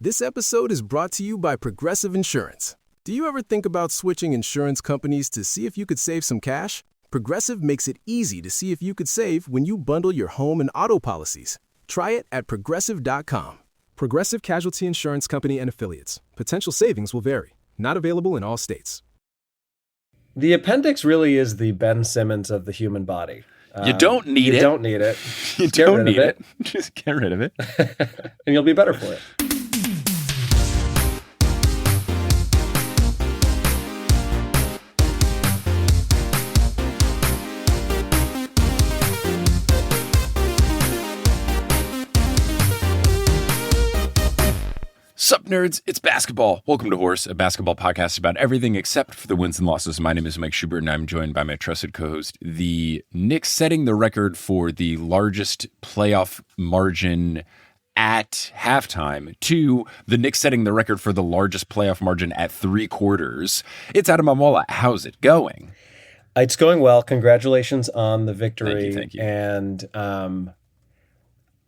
This episode is brought to you by Progressive Insurance. Do you ever think about switching insurance companies to see if you could save some cash? Progressive makes it easy to see if you could save when you bundle your home and auto policies. Try it at Progressive.com. Progressive Casualty Insurance Company and Affiliates. Potential savings will vary. Not available in all states. The appendix really is the Ben Simmons of the human body. You don't need it. You don't need it. You don't need it. Just get rid of it. And you'll be better for it. Sup, nerds? It's basketball. Welcome to Horse, a basketball podcast about everything except for the wins and losses. My name is Mike Schubert, and I'm joined by my trusted co-host, the Knicks setting the record for the largest playoff margin at halftime to the Knicks setting the record for the largest playoff margin at 3/4. It's Adam Amwala. How's it going? It's going well. Congratulations on the victory. Thank you. And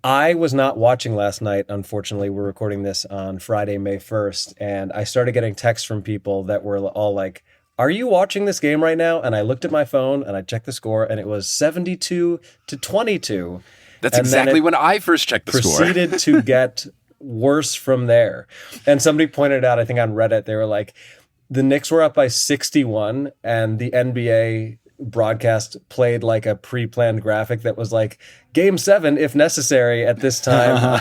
I was not watching last night, unfortunately. We're recording this on Friday, May 1st, and I started getting texts from people that were all like, "Are you watching this game right now?" And I looked at my phone and I checked the score, and it was 72-22. That's exactly when I first checked the score. Proceeded to get worse from there. And somebody pointed out, I think on Reddit, they were like, the Knicks were up by 61, and the NBA broadcast played like a pre-planned graphic that was like, Game 7, if necessary, at this time.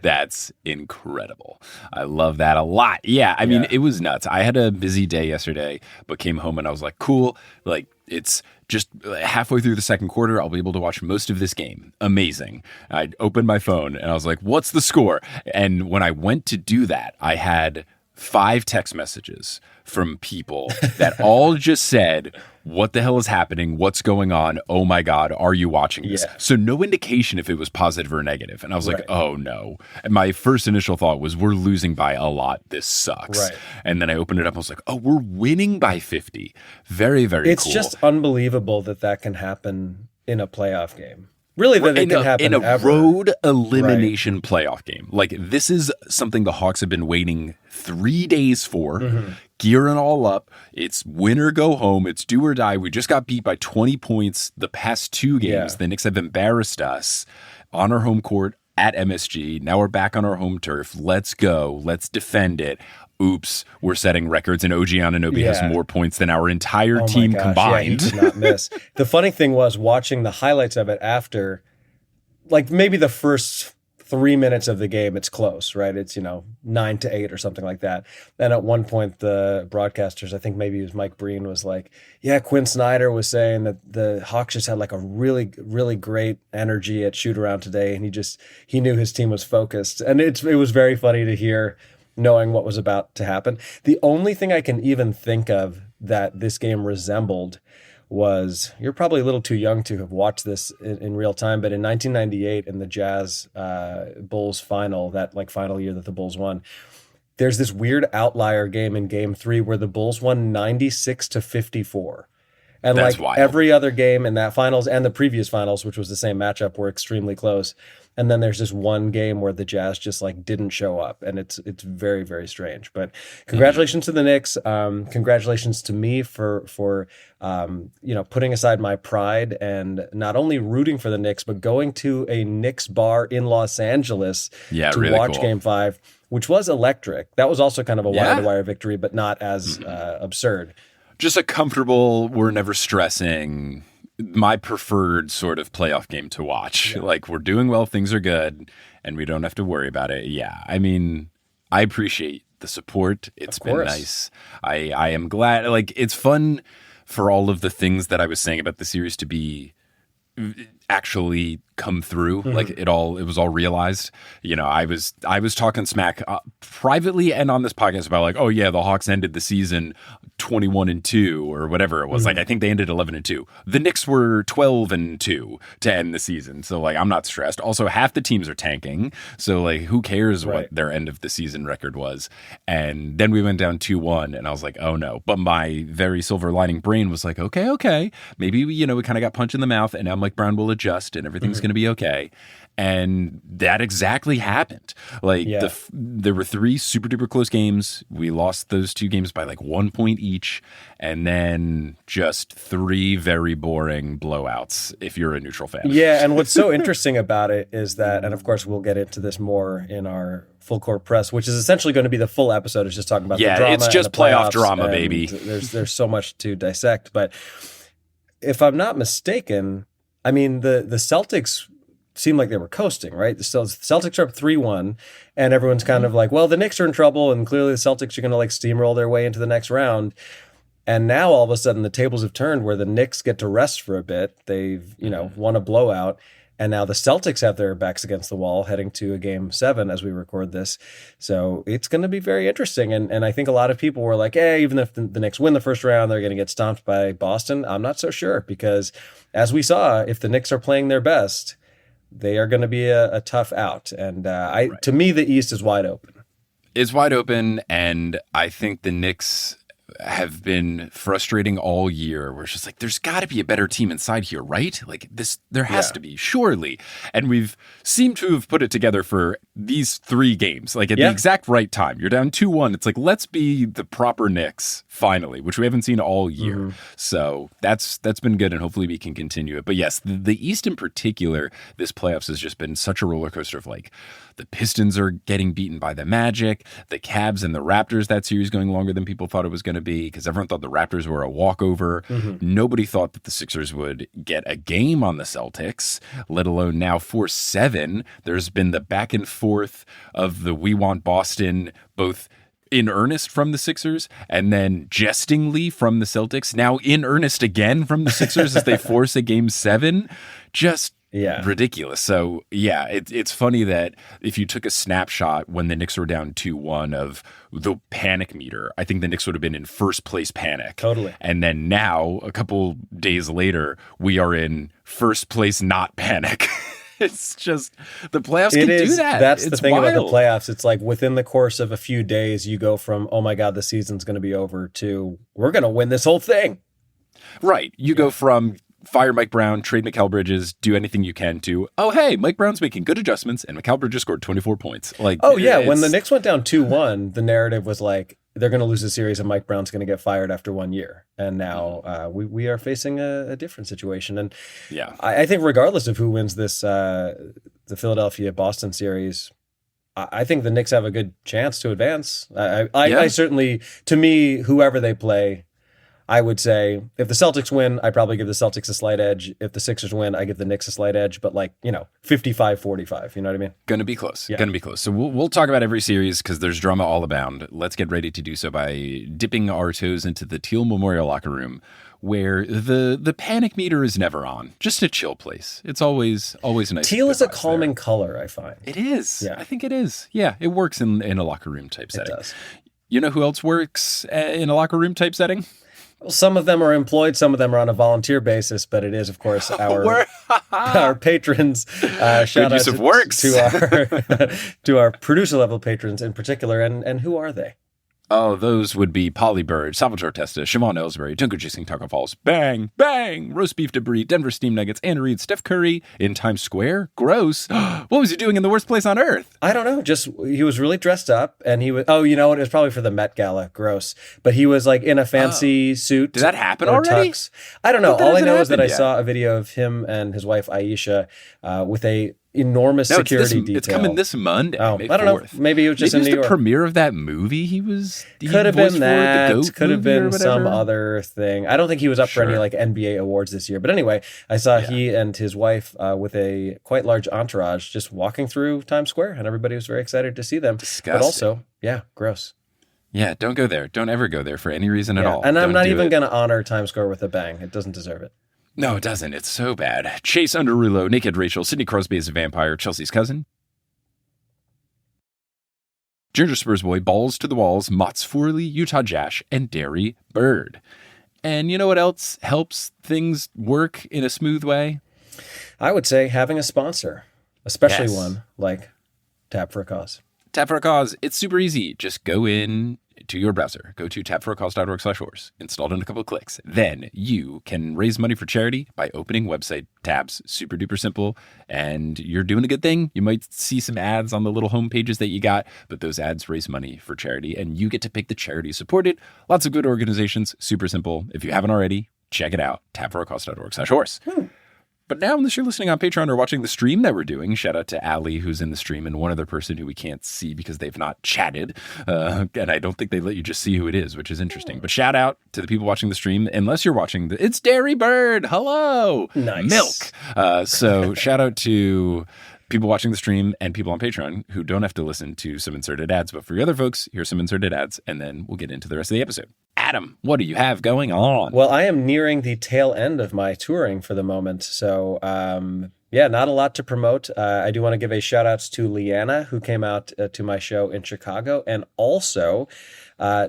That's incredible. I love that a lot. Yeah, I mean, it was nuts. I had a busy day yesterday, but came home and I was like, cool. Like, it's just halfway through the second quarter. I'll be able to watch most of this game. Amazing. I opened my phone and I was like, what's the score? And when I went to do that, I had 5 text messages from people that all just said, what the hell is happening? What's going on? Oh my God, are you watching this? Yeah. So no indication if it was positive or negative. And I was like, oh no. And my first initial thought was, we're losing by a lot. This sucks. Right. And then I opened it up. I was like, oh, we're winning by 50. Very, very It's cool. just unbelievable that can happen in a playoff game. Really, that it can happen in a ever. road elimination playoff game. Like, this is something the Hawks have been waiting 3 days for, gearing all up. It's win or go home. It's do or die. We just got beat by 20 points the past 2 games. Yeah. The Knicks have embarrassed us on our home court at MSG. Now we're back on our home turf. Let's go. Let's defend it. Oops, we're setting records, and OG Anunoby has more points than our entire team combined. Yeah, he did not miss. The funny thing was watching the highlights of it after, like maybe the first 3 minutes of the game, it's close, right? It's, 9-8 or something like that. And at one point, the broadcasters, I think maybe it was Mike Breen, was like, yeah, Quinn Snyder was saying that the Hawks just had like a really, really great energy at shoot around today. And he knew his team was focused. And it was very funny to hear, knowing what was about to happen. The only thing I can even think of that this game resembled was, you're probably a little too young to have watched this in real time, but in 1998 in the Jazz Bulls final, that like final year that the Bulls won, there's this weird outlier game in Game 3 where the Bulls won 96-54. And That's like wild. Every other game in that finals and the previous finals, which was the same matchup, were extremely close. And then there's this one game where the Jazz just like didn't show up, and it's very, very strange. But congratulations to the Knicks. Congratulations to me for putting aside my pride and not only rooting for the Knicks, but going to a Knicks bar in Los Angeles to really watch cool. Game 5, which was electric. That was also kind of a wire-to-wire victory, but not as absurd. Just a comfortable, we're never stressing, my preferred sort of playoff game to watch. Yeah. Like, we're doing well, things are good, and we don't have to worry about it. Yeah, I mean, I appreciate the support. It's been nice. I am glad. Like, it's fun for all of the things that I was saying about the series to be actually come through. Like, it was all realized. I was talking smack privately and on this podcast about like, oh yeah, the Hawks ended the season 21-2 or whatever it was. Like, I think they ended 11-2. The Knicks were 12-2 to end the season. So like, I'm not stressed. Also, half the teams are tanking. So like, who cares what their end of the season record was? And then we went down 2-1 and I was like, oh no. But my very silver lining brain was like, okay. Maybe we kind of got punched in the mouth, and now Mike Brown will adjust and everything's going to be okay. And that exactly happened. Like there were 3 super duper close games. We lost those 2 games by like 1 point each. And then just 3 very boring blowouts if you're a neutral fan. Yeah. And what's so interesting about it is that, and of course we'll get into this more in our full court press, which is essentially going to be the full episode is just talking about the drama. Yeah, it's just playoff drama, baby. There's so much to dissect. But if I'm not mistaken, I mean, the Celtics seemed like they were coasting, right? The Celtics are up 3-1, and everyone's kind of like, well, the Knicks are in trouble, and clearly the Celtics are going to like steamroll their way into the next round. And now all of a sudden the tables have turned where the Knicks get to rest for a bit. They've, won a blowout, and now the Celtics have their backs against the wall heading to a game 7 as we record this. So it's going to be very interesting. And I think a lot of people were like, hey, even if the Knicks win the first round, they're going to get stomped by Boston. I'm not so sure because as we saw, if the Knicks are playing their best, they are going to be a tough out. And to me, the East is wide open. It's wide open, and I think the Knicks have been frustrating all year. Where it's just like, there's got to be a better team inside here, right? Like this, there has to be, surely. And we've seemed to have put it together for these 3 games, like at the exact right time. You're down 2-1. It's like, let's be the proper Knicks finally, which we haven't seen all year. So that's been good, and hopefully we can continue it. But yes, the East in particular, this playoffs has just been such a roller coaster of like, the Pistons are getting beaten by the Magic, the Cavs and the Raptors, that series going longer than people thought it was going to be because everyone thought the Raptors were a walkover. Nobody thought that the Sixers would get a game on the Celtics, let alone now 4-7. There's been the back and forth of the we want Boston, both in earnest from the Sixers and then jestingly from the Celtics, now in earnest again from the Sixers as they force a game 7. Just ridiculous. So it's funny that if you took a snapshot when the Knicks were down 2-1 of the panic meter, I think the Knicks would have been in first place panic. Totally. And then now, a couple days later, we are in first place not panic. It's just the playoffs can do that. That's the thing about the playoffs. It's like within the course of a few days, you go from, oh my God, the season's going to be over to we're going to win this whole thing. Right. You go from fire Mike Brown, trade Mikal Bridges, do anything you can to, oh, hey, Mike Brown's making good adjustments and Mikal Bridges scored 24 points. Like, oh, yeah. When the Knicks went down 2-1, the narrative was like, they're going to lose the series and Mike Brown's going to get fired after 1 year. And now we are facing a different situation. And I think regardless of who wins this, the Philadelphia-Boston series, I think the Knicks have a good chance to advance. I certainly, to me, whoever they play, I would say if the Celtics win, I probably give the Celtics a slight edge. If the Sixers win, I give the Knicks a slight edge, but 55-45, you know what I mean? Going to be close. Going to be close. So we'll talk about every series because there's drama all abound. Let's get ready to do so by dipping our toes into the Teal Memorial locker room where the panic meter is never on. Just a chill place. It's always nice. Teal is a calming color, I find. It is. Yeah. I think it is. Yeah, it works in a locker room type setting. It does. You know who else works in a locker room type setting? Well, some of them are employed, some of them are on a volunteer basis, but it is, of course, our patrons. Shout out to our producer level patrons in particular, and who are they? Oh, those would be Polly Bird, Salvatore Testa, Siobhan Ellsbury, Junko Jising, Taco Falls, Bang, Bang, Roast Beef Debris, Denver Steam Nuggets, Anna Reed, Steph Curry in Times Square. Gross. What was he doing in the worst place on earth? I don't know. Just he was really dressed up, and he was. Oh, you know what? It was probably for the Met Gala. Gross. But he was like in a fancy suit. Did that happen already? Tux. I don't know. All I know is that I saw a video of him and his wife Aisha with a enormous security detail. It's coming this Monday. Oh, I don't know. Maybe it was just in New York. The premiere of that movie. Could have been that. Could have been some other thing. I don't think he was up for any like NBA awards this year. But anyway, I saw he and his wife with a quite large entourage just walking through Times Square, and everybody was very excited to see them. Disgusting. But also, gross. Yeah, don't go there. Don't ever go there for any reason at all. And I'm not even going to honor Times Square with a bang. It doesn't deserve it. No, it doesn't. It's so bad. Chase Underrulo, Naked Rachel, Sidney Crosby is a vampire, Chelsea's cousin. Ginger Spurs Boy, Balls to the Walls, Mott's Forley, Utah Jash, and Derry Bird. And you know what else helps things work in a smooth way? I would say having a sponsor, especially one like Tap for a Cause. Tap for a Cause. It's super easy. Just go in, to your browser, go to tapforacause.org/horse, install it in a couple of clicks. Then you can raise money for charity by opening website tabs. Super duper simple. And you're doing a good thing. You might see some ads on the little home pages that you got, but those ads raise money for charity and you get to pick the charity supported. Lots of good organizations. Super simple. If you haven't already, check it out. tapforacause.org/horse. But now, unless you're listening on Patreon or watching the stream that we're doing, shout out to Allie, who's in the stream, and one other person who we can't see because they've not chatted. And I don't think they let you just see who it is, which is interesting. But shout out to the people watching the stream. Unless you're watching it's Dairy Bird. Hello. Nice. Milk. So shout out to people watching the stream and people on Patreon who don't have to listen to some inserted ads. But for you other folks, here's some inserted ads, and then we'll get into the rest of the episode. Adam, what do you have going on? Well, I am nearing the tail end of my touring for the moment. So, not a lot to promote. I do want to give a shout out to Leanna, who came out to my show in Chicago, and also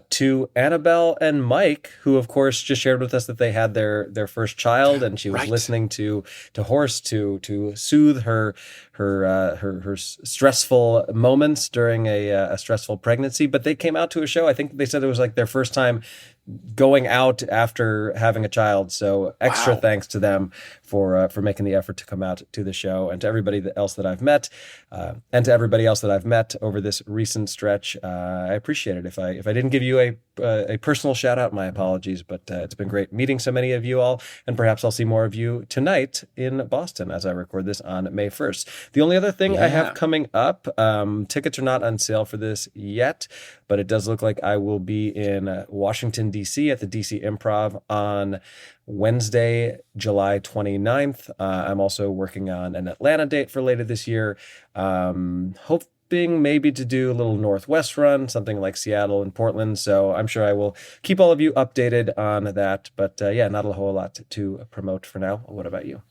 to Annabelle and Mike, who of course just shared with us that they had their first child, and she was listening to Horse to soothe her stressful moments during a stressful pregnancy. But they came out to a show. I think they said it was like their first time going out after having a child. So extra thanks to them for making the effort to come out to the show, and to everybody else that I've met, and to everybody else that I've met over this recent stretch. I appreciate it. If I didn't give you a personal shout out, my apologies, but it's been great meeting so many of you all, and perhaps I'll see more of you tonight in Boston as I record this on May 1st. The only other thing I have coming up, tickets are not on sale for this yet, but it does look like I will be in Washington, D.C. at the D.C. Improv on Wednesday, July 29th. I'm also working on an Atlanta date for later this year. Hoping maybe to do a little Northwest run, something like Seattle and Portland. So I'm sure I will keep all of you updated on that. But not a whole lot to promote for now. What about you?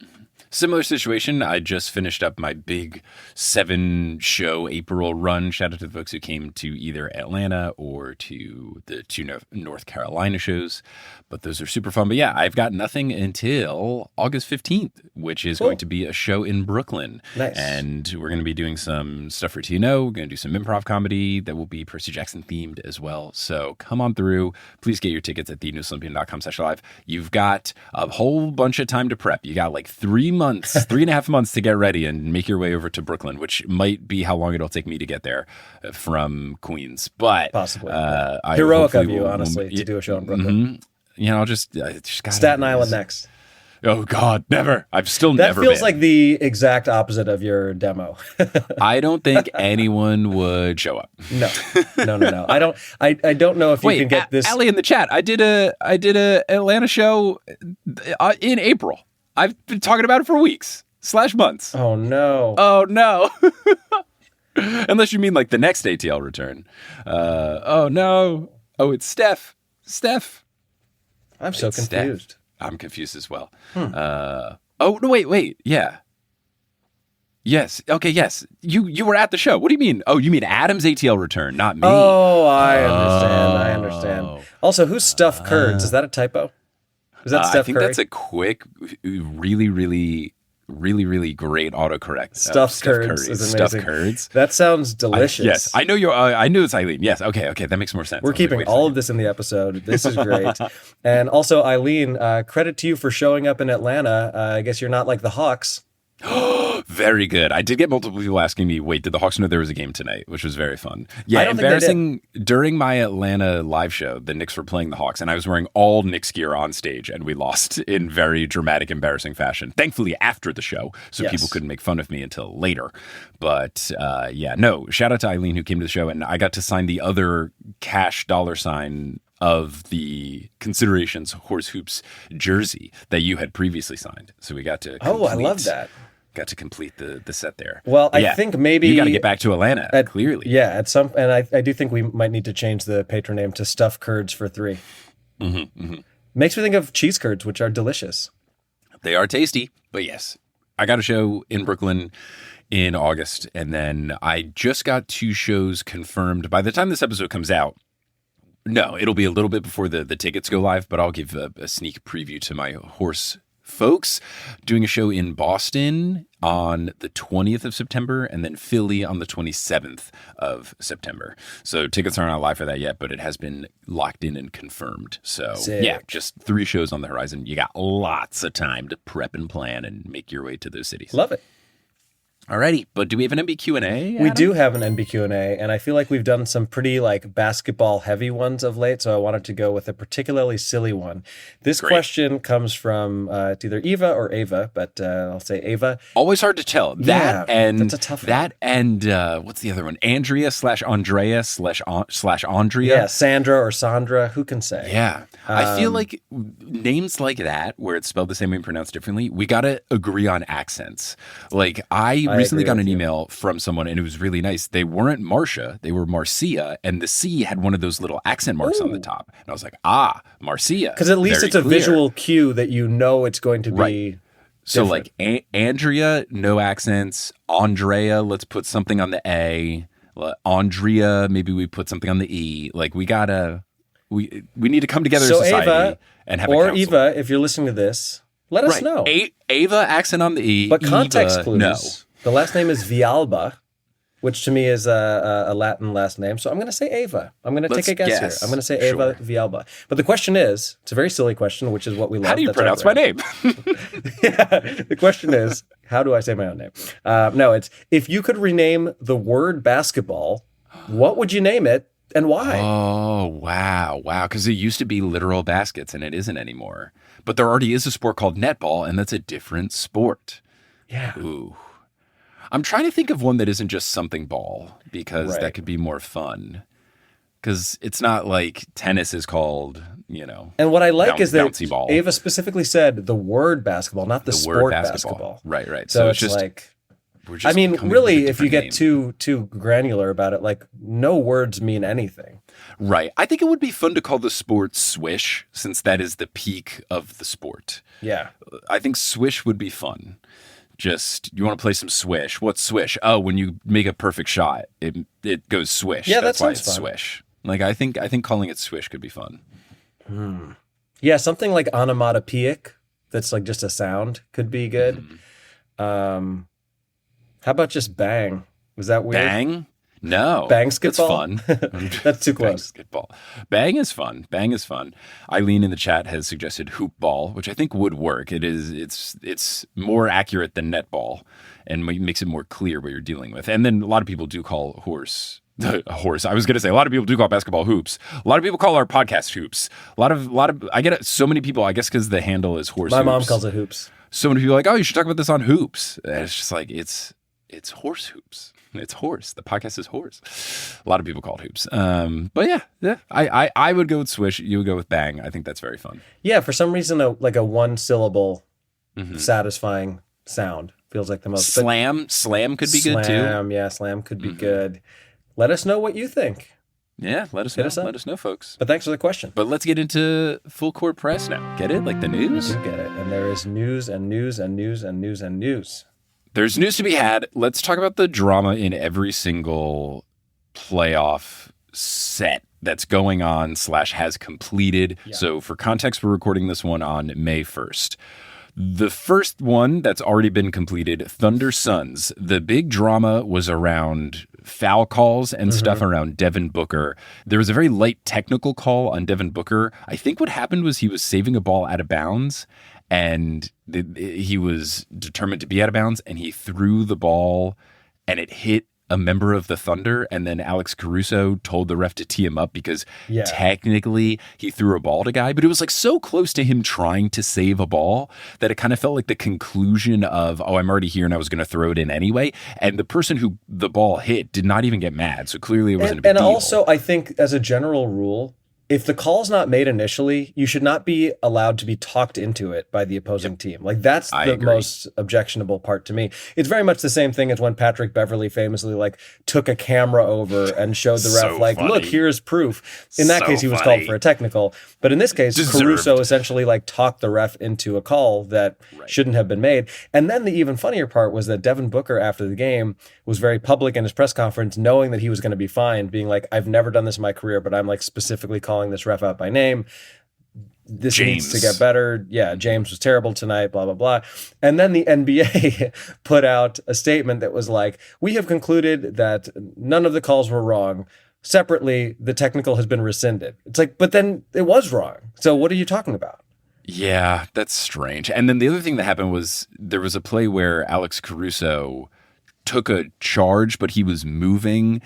Similar situation. I just finished up my big 7-show April run. Shout out to the folks who came to either Atlanta or to the 2 North Carolina shows. But those are super fun. But yeah, I've got nothing until August 15th, which is going to be a show in Brooklyn. Nice. And we're going to be doing some stuff for TNO. We're going to do some improv comedy that will be Percy Jackson themed as well. So come on through. Please get your tickets at thenewslympian.com/live. You've got a whole bunch of time to prep. You got like 3.5 months to get ready and make your way over to Brooklyn, which might be how long it'll take me to get there from Queens. But possibly heroic of you, honestly, to do a show in Brooklyn. Mm-hmm. I just gotta, Staten Island next. Oh God, never. I've still never been. That feels like the exact opposite of your demo. I don't think anyone would show up. No. I don't know if you can get this. Allie in the chat. I did a Atlanta show in April. I've been talking about it for weeks / months. Oh no. Unless you mean like the next ATL return. Oh no. Oh, it's Steph. I'm so confused. Steph. I'm confused as well. Oh no, wait. Yeah. Yes. Okay. Yes. You were at the show. What do you mean? Oh, you mean Adam's ATL return, not me. Oh, I understand. Also, who's Stuffed Curds? Is that a typo? Is that Steph I think Curry? That's a quick, really great autocorrect. Stuffed Curds is amazing. Stuffed Curds. That sounds delicious. Yes, I know I knew it's Eileen. Yes, okay, that makes more sense. We're keeping all of this in the episode. This is great. And also, Eileen, credit to you for showing up in Atlanta. I guess you're not like the Hawks. Very good. I did get multiple people asking me, wait, did the Hawks know there was a game tonight? Which was very fun. Yeah, embarrassing. During my Atlanta live show, the Knicks were playing the Hawks, and I was wearing all Knicks gear on stage, and we lost in very dramatic, embarrassing fashion. Thankfully, after the show, so people couldn't make fun of me until later. But shout out to Eileen who came to the show, and I got to sign the other cash $ of the Considerations Horse Hoops jersey that you had previously signed. So we got to I love that. Got to complete the set there. Well, I think maybe you got to get back to Atlanta. Clearly, at some, and I do think we might need to change the patron name to Stuffed Curds for 3. Makes me think of cheese curds, which are delicious. They are tasty, but yes, I got a show in Brooklyn in August, and then I just got 2 shows confirmed. By the time this episode comes out, no, it'll be a little bit before the tickets go live, but I'll give a sneak preview to my horse folks. Doing a show in Boston on the 20th of September and then Philly on the 27th of September. So tickets aren't live for that yet, but it has been locked in and confirmed. So yeah, just 3 shows on the horizon. You got lots of time to prep and plan and make your way to those cities. Love it. Alrighty, but do we have an NBQ&A? We do have an NBQ&A, and I feel like we've done some pretty basketball heavy ones of late, so I wanted to go with a particularly silly one. This question comes from it's either Eva or Ava, but I'll say Ava. Always hard to tell. That's a tough one. That and what's the other one? Andrea/Andrea/Andrea. Yeah, Sandra or Sandra. Who can say? Yeah, I feel like names like that, where it's spelled the same way and pronounced differently, we gotta agree on accents. Like I recently got an email from someone, and it was really nice. They weren't Marcia, they were Marcia, and the C had one of those little accent marks on the top. And I was like, Marcia. Because at least it's a visual cue that you know it's going to be So different. like Andrea, no accents. Andrea, let's put something on the A. Andrea, maybe we put something on the E. Like we need to come together as society Ava, and have or a council. Eva, if you're listening to this, let us know. Ava, accent on the E. But context Eva, clues. no. The last name is Villalba, which to me is a Latin last name. So I'm going to say Ava. I'm going to take a guess here. I'm going to say Ava Villalba. But the question is, it's a very silly question, which is what we love. How do you pronounce my name? The question is, how do I say my own name? No, it's if you could rename the word basketball, what would you name it and why? Oh, wow. Because it used to be literal baskets and it isn't anymore. But there already is a sport called netball, and that's a different sport. Yeah. Ooh. I'm trying to think of one that isn't just something ball, because that could be more fun. Because it's not like tennis is called, And what I like is that bouncy ball. Ava specifically said the word basketball, not the sport word basketball. Right. So it's just like, I mean, really, if you get too granular about it, like no words mean anything. Right. I think it would be fun to call the sport swish, since that is the peak of the sport. Yeah. I think swish would be fun. Just, you want to play some swish. What's swish? Oh, when you make a perfect shot, it goes swish. Yeah, that's that why sounds it's fun. swish. Like I think calling it swish could be fun. Yeah, something like onomatopoeic that's like just a sound could be good. How about just bang? Was that weird? Bang? No. Bang-sketball? That's fun. That's too close. Bang-sketball. Bang is fun. Eileen in the chat has suggested hoop ball, which I think would work. It's more accurate than netball and makes it more clear what you're dealing with. And then a lot of people do call horse. I was going to say a lot of people do call basketball hoops. A lot of people call our podcast hoops. A lot of I get so many people, I guess because the handle is horse. My hoops. mom calls it hoops. So many people are like, oh, you should talk about this on hoops. And it's just like it's horse hoops. It's horse. The podcast is horse. A lot of people call it hoops. But yeah. I would go with swish. You would go with bang. I think that's very fun. Yeah, for some reason, a one syllable satisfying sound feels like the most. Slam could be good too. Yeah, slam could be good. Let us know what you think. Yeah, let us know. Let us know, folks. But thanks for the question. But let's get into full court press now. Get it? Like the news? You get it. And there is news and news and news and news and news. There's news to be had. Let's talk about the drama in every single playoff set that's going on / has completed. Yeah. So for context, we're recording this one on May 1st. The first one that's already been completed, Thunder Suns. The big drama was around foul calls and stuff around Devin Booker. There was a very light technical call on Devin Booker. I think what happened was he was saving a ball out of bounds, and he was determined to be out of bounds, and he threw the ball, and it hit a member of the Thunder, and then Alex Caruso told the ref to tee him up because technically he threw a ball to guy, but it was like so close to him trying to save a ball that it kind of felt like the conclusion of, oh, I'm already here and I was going to throw it in anyway. And the person who the ball hit did not even get mad. So clearly it wasn't a big deal. And also, I think as a general rule, if the call's not made initially, you should not be allowed to be talked into it by the opposing team. Like that's the most objectionable part to me. It's very much the same thing as when Patrick Beverley famously took a camera over and showed the ref look, here's proof. In that case, he was called for a technical. But in this case, Caruso essentially talked the ref into a call that shouldn't have been made. And then the even funnier part was that Devin Booker after the game was very public in his press conference, knowing that he was going to be fined, being like, I've never done this in my career, but I'm specifically calling this ref out by name. this James. needs to get better. Yeah, James was terrible tonight, blah, blah, blah. And then the NBA put out a statement that was like, we have concluded that none of the calls were wrong. Separately, the technical has been rescinded. It's like, but then it was wrong. So what are you talking about? Yeah, that's strange. And then the other thing that happened was there was a play where Alex Caruso took a charge, but he was moving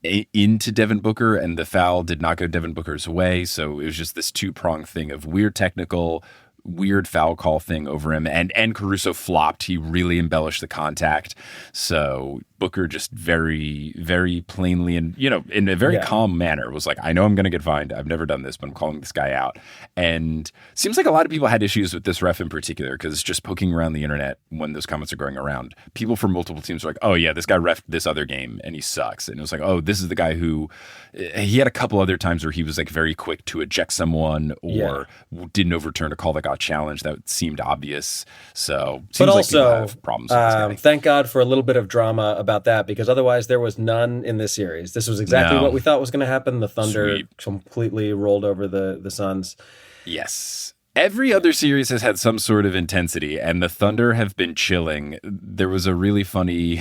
into Devin Booker, and the foul did not go Devin Booker's way. So it was just this two-pronged thing of weird technical, weird foul call thing over him. And Caruso flopped. He really embellished the contact. So Booker just very, very plainly and, in a very calm manner was like, I know I'm going to get fined. I've never done this, but I'm calling this guy out. And it seems like a lot of people had issues with this ref in particular, because just poking around the internet when those comments are going around, people from multiple teams were like, oh yeah, this guy reffed this other game and he sucks. And it was like, oh, this is the guy who he had a couple other times where he was like very quick to eject someone or didn't overturn a call that got challenged that seemed obvious. So it seems like people have problems with this guy. Thank God for a little bit of drama about that, because otherwise there was none in this series. This was exactly what we thought was going to happen. The Thunder completely rolled over the Suns. Yes. Every other series has had some sort of intensity, and the Thunder have been chilling. There was a really funny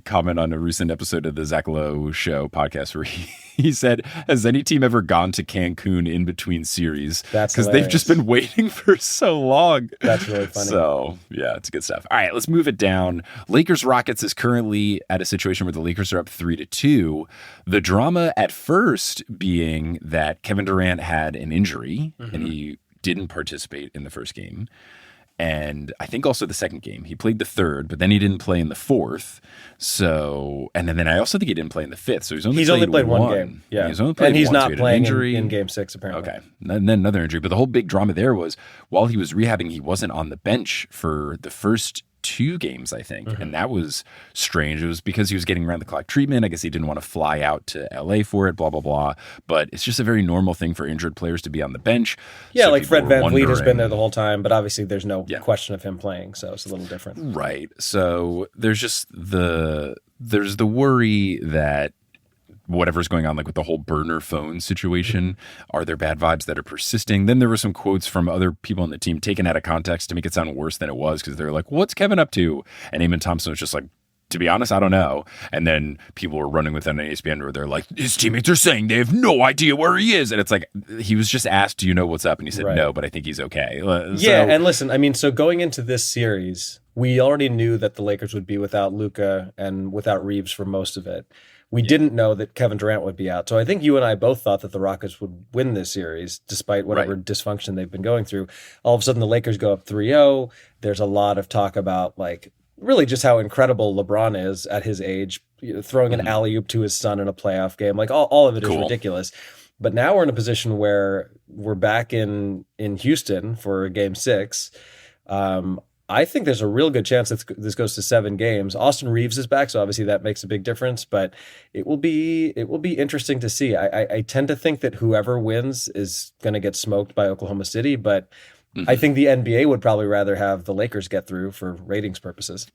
comment on a recent episode of the Zach Lowe Show podcast where he said, has any team ever gone to Cancun in between series? That's because they've just been waiting for so long. That's really funny. So, yeah, it's good stuff. All right, let's move it down. Lakers-Rockets is currently at a situation where the Lakers are up 3-2. The drama at first being that Kevin Durant had an injury, and he didn't participate in the first game. And I think also the second game. He played the third, but then he didn't play in the fourth. So, and then I also think he didn't play in the fifth. So he's only played one game. Yeah. He's only played and he's one, not so playing injury. in game 6, apparently. Okay. And then another injury. But the whole big drama there was while he was rehabbing, he wasn't on the bench for the first 2 games, I think. And that was strange. It was because he was getting around the clock treatment. I guess he didn't want to fly out to LA for it, blah, blah, blah. But it's just a very normal thing for injured players to be on the bench. Yeah, so like Fred VanVleet has been there the whole time, but obviously there's no question of him playing, so it's a little different. Right. So there's just there's the worry that whatever's going on, like with the whole burner phone situation, are there bad vibes that are persisting? Then there were some quotes from other people on the team taken out of context to make it sound worse than it was, because they're like, what's Kevin up to? And Eamon Thompson was just like, to be honest, I don't know. And then people were running with that on ESPN where they're like, his teammates are saying they have no idea where he is. And it's like, he was just asked, do you know what's up? And he said, no, but I think he's okay. And listen, I mean, so going into this series, we already knew that the Lakers would be without Luka and without Reeves for most of it. We didn't know that Kevin Durant would be out. So I think you and I both thought that the Rockets would win this series, despite whatever dysfunction they've been going through. All of a sudden, the Lakers go up 3-0. There's a lot of talk about, like, really just how incredible LeBron is at his age, throwing an alley-oop to his son in a playoff game. Like, all of it is ridiculous. But now we're in a position where we're back in Houston for Game 6. I think there's a real good chance that this goes to 7 games. Austin Reeves is back, so obviously that makes a big difference. But it will be interesting to see. I tend to think that whoever wins is going to get smoked by Oklahoma City, but I think the NBA would probably rather have the Lakers get through for ratings purposes.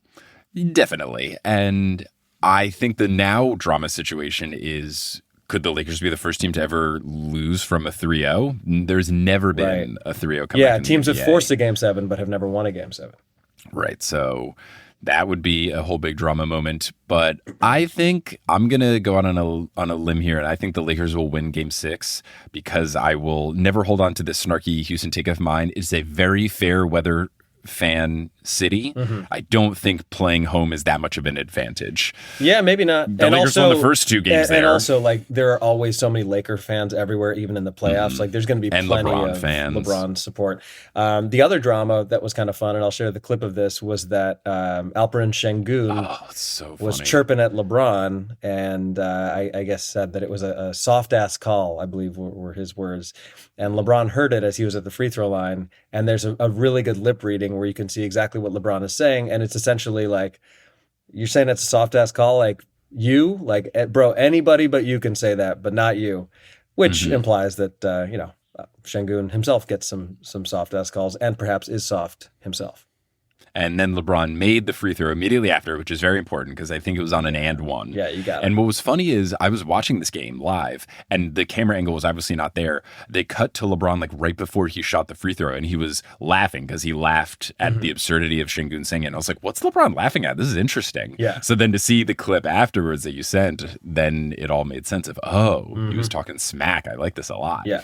Definitely, and I think the now drama situation is, could the Lakers be the first team to ever lose from a 3-0? There's never been a 3-0 comeback. Yeah, teams have forced a Game 7 but have never won a Game 7. Right, so that would be a whole big drama moment. But I think I'm going to go out on a limb here, and I think the Lakers will win Game 6 because I will never hold on to this snarky Houston take of mine. It's a very fair weather fan city. I don't think playing home is that much of an advantage. Yeah, maybe not. The Lakers won the first 2 games there. And also, like, there are always so many Laker fans everywhere, even in the playoffs. Like, there's going to be plenty LeBron of fans. LeBron support. The other drama that was kind of fun, and I'll share the clip of this, was that Alperen Şengün was chirping at LeBron, and I guess said that it was a soft-ass call, I believe were his words. And LeBron heard it as he was at the free throw line, and there's a really good lip reading where you can see exactly what LeBron is saying, and it's essentially like, you're saying it's a soft-ass call, like, you? Like, bro, anybody but you can say that, but not you, which implies that, Şengün himself gets some soft-ass calls and perhaps is soft himself. And then LeBron made the free throw immediately after, which is very important because I think it was on an and one. Yeah, you got it. And what was funny is I was watching this game live and the camera angle was obviously not there. They cut to LeBron like right before he shot the free throw and he was laughing because he laughed at the absurdity of Şengün singing. And I was like, what's LeBron laughing at? This is interesting. Yeah. So then to see the clip afterwards that you sent, then it all made sense of, he was talking smack. I like this a lot. Yeah.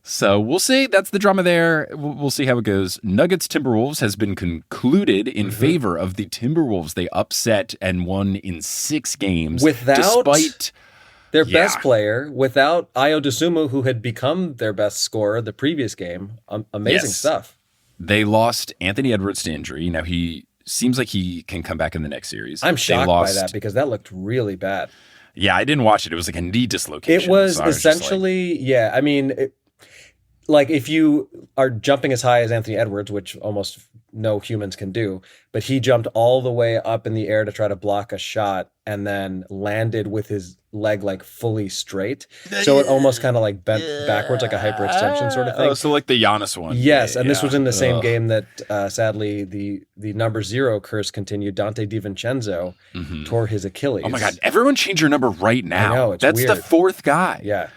So we'll see. That's the drama there. We'll see how it goes. Nuggets Timberwolves has been concluded in favor of the Timberwolves. They upset and won in 6 games. Despite their best player, without Ayo Dosunmu, who had become their best scorer the previous game. Amazing stuff. They lost Anthony Edwards to injury. Now he seems like he can come back in the next series. I'm shocked by that because that looked really bad. Yeah, I didn't watch it. It was like a knee dislocation. It was essentially, I mean, like if you are jumping as high as Anthony Edwards, which almost no humans can do, but he jumped all the way up in the air to try to block a shot and then landed with his leg like fully straight. So it almost kind of like bent backwards like a hyperextension sort of thing. Oh, so like the Giannis one. Yes, and this was in the same game that sadly the number 0 curse continued. Dante DiVincenzo tore his Achilles. Oh my God, everyone change your number right now. I know, it's That's weird. the 4th guy. Yeah.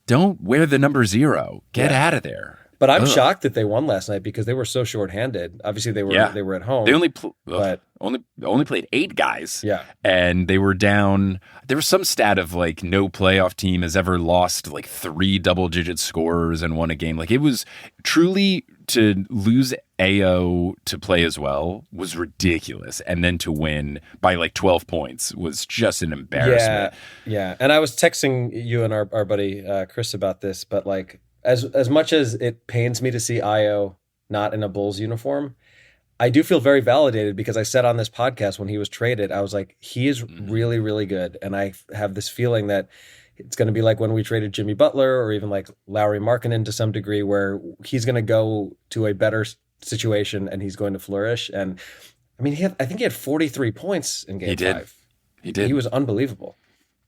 Don't wear the number 0. Get out of there. But I'm shocked that they won last night because they were so shorthanded. Obviously, they were at home. They only played 8 guys. Yeah, and they were down. There was some stat of like no playoff team has ever lost like 3 double-digit scorers and won a game. Like it was truly to lose AO to play as well was ridiculous, and then to win by like 12 points was just an embarrassment. Yeah. And I was texting you and our buddy Chris about this, but like. As much as it pains me to see Ayo not in a Bulls uniform, I do feel very validated because I said on this podcast when he was traded, I was like, he is really, really good. And I have this feeling that it's going to be like when we traded Jimmy Butler or even like Lauri Markkanen to some degree where he's going to go to a better situation and he's going to flourish. And I mean, I think he had 43 points in game 5. He did. He was unbelievable.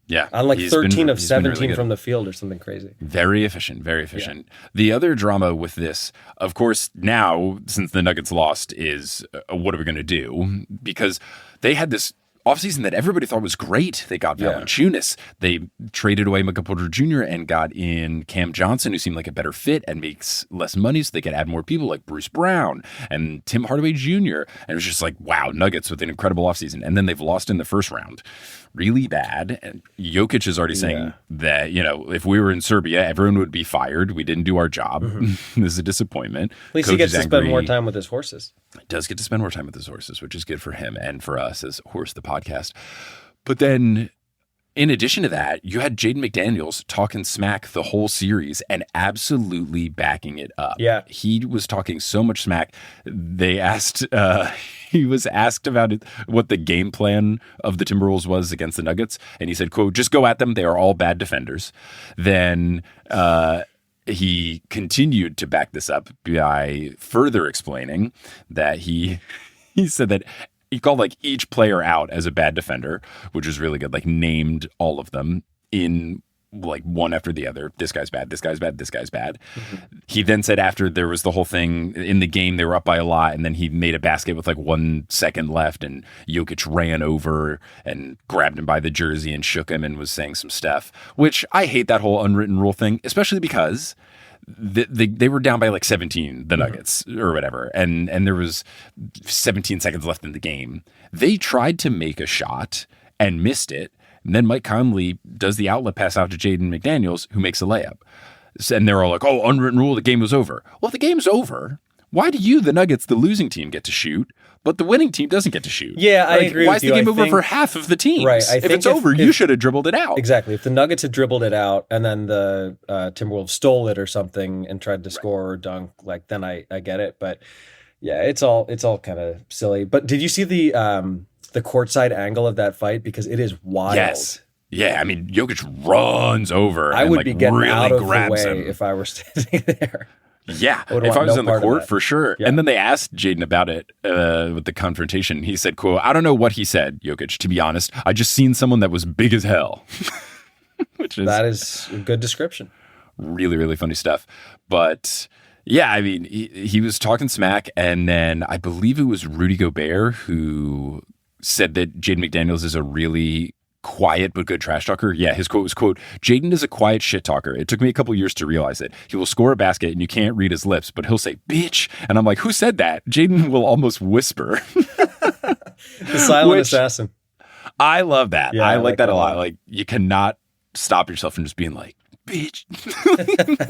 Yeah. On like 13 of 17 really from the field or something crazy. Very efficient. Yeah. The other drama with this, of course, now, since the Nuggets lost, is what are we going to do? Because they had this offseason that everybody thought was great. They got Valanciunas. They traded away Michael Porter Jr. and got in Cam Johnson, who seemed like a better fit and makes less money so they could add more people like Bruce Brown and Tim Hardaway Jr. And it was just like, wow, Nuggets with an incredible offseason. And then they've lost in the first round. Really bad. And Jokic is already saying that, if we were in Serbia, everyone would be fired. We didn't do our job. This is a disappointment. At least he gets to spend more time with his horses. Does get to spend more time with his horses, which is good for him and for us as Horse the Podcast. But then, in addition to that, you had Jaden McDaniels talking smack the whole series and absolutely backing it up. Yeah. He was talking so much smack. He was asked about what the game plan of the Timberwolves was against the Nuggets. And he said, quote, just go at them. They are all bad defenders. Then he continued to back this up by further explaining that he said that he called like each player out as a bad defender, which was really good. Like named all of them in like one after the other. This guy's bad. This guy's bad. This guy's bad. He then said after there was the whole thing in the game, they were up by a lot. And then he made a basket with like 1 second left. And Jokic ran over and grabbed him by the jersey and shook him and was saying some stuff, which I hate that whole unwritten rule thing, especially because they were down by like 17, the Nuggets or whatever. And there was 17 seconds left in the game. They tried to make a shot and missed it. And then Mike Conley does the outlet pass out to Jaden McDaniels, who makes a layup. And they're all like, oh, unwritten rule, the game was over. Well, if the game's over, why do you, the Nuggets, the losing team, get to shoot, but the winning team doesn't get to shoot? Yeah, I agree Why with is the game over for half of the teams? Right. If it's over, you should have dribbled it out. Exactly. If the Nuggets had dribbled it out and then the Timberwolves stole it or something and tried to score or dunk, like then I get it. But yeah, it's all kind of silly. But did you see the courtside angle of that fight? Because it is wild. Yes. Yeah, I mean, Jokic runs over I and would be getting really out of the grabs way him. if I were standing there. Yeah, if I was in the court, for sure. Yeah. And then they asked Jaden about it with the confrontation. He said, quote, I don't know what he said, Jokic, to be honest. I just seen someone that was big as hell. That is a good description. Really, really funny stuff. But Yeah, I mean, he was talking smack, and then I believe it was Rudy Gobert who said that Jaden McDaniels is a really quiet but good trash talker. Yeah, his quote was, quote, "Jaden is a quiet shit talker. It took me a couple years to realize it. He will score a basket and you can't read his lips, but he'll say, bitch." And I'm like, who said that? Jaden will almost whisper. The silent assassin. I love that. Yeah, I like that a lot. Like, you cannot stop yourself from just being like, bitch.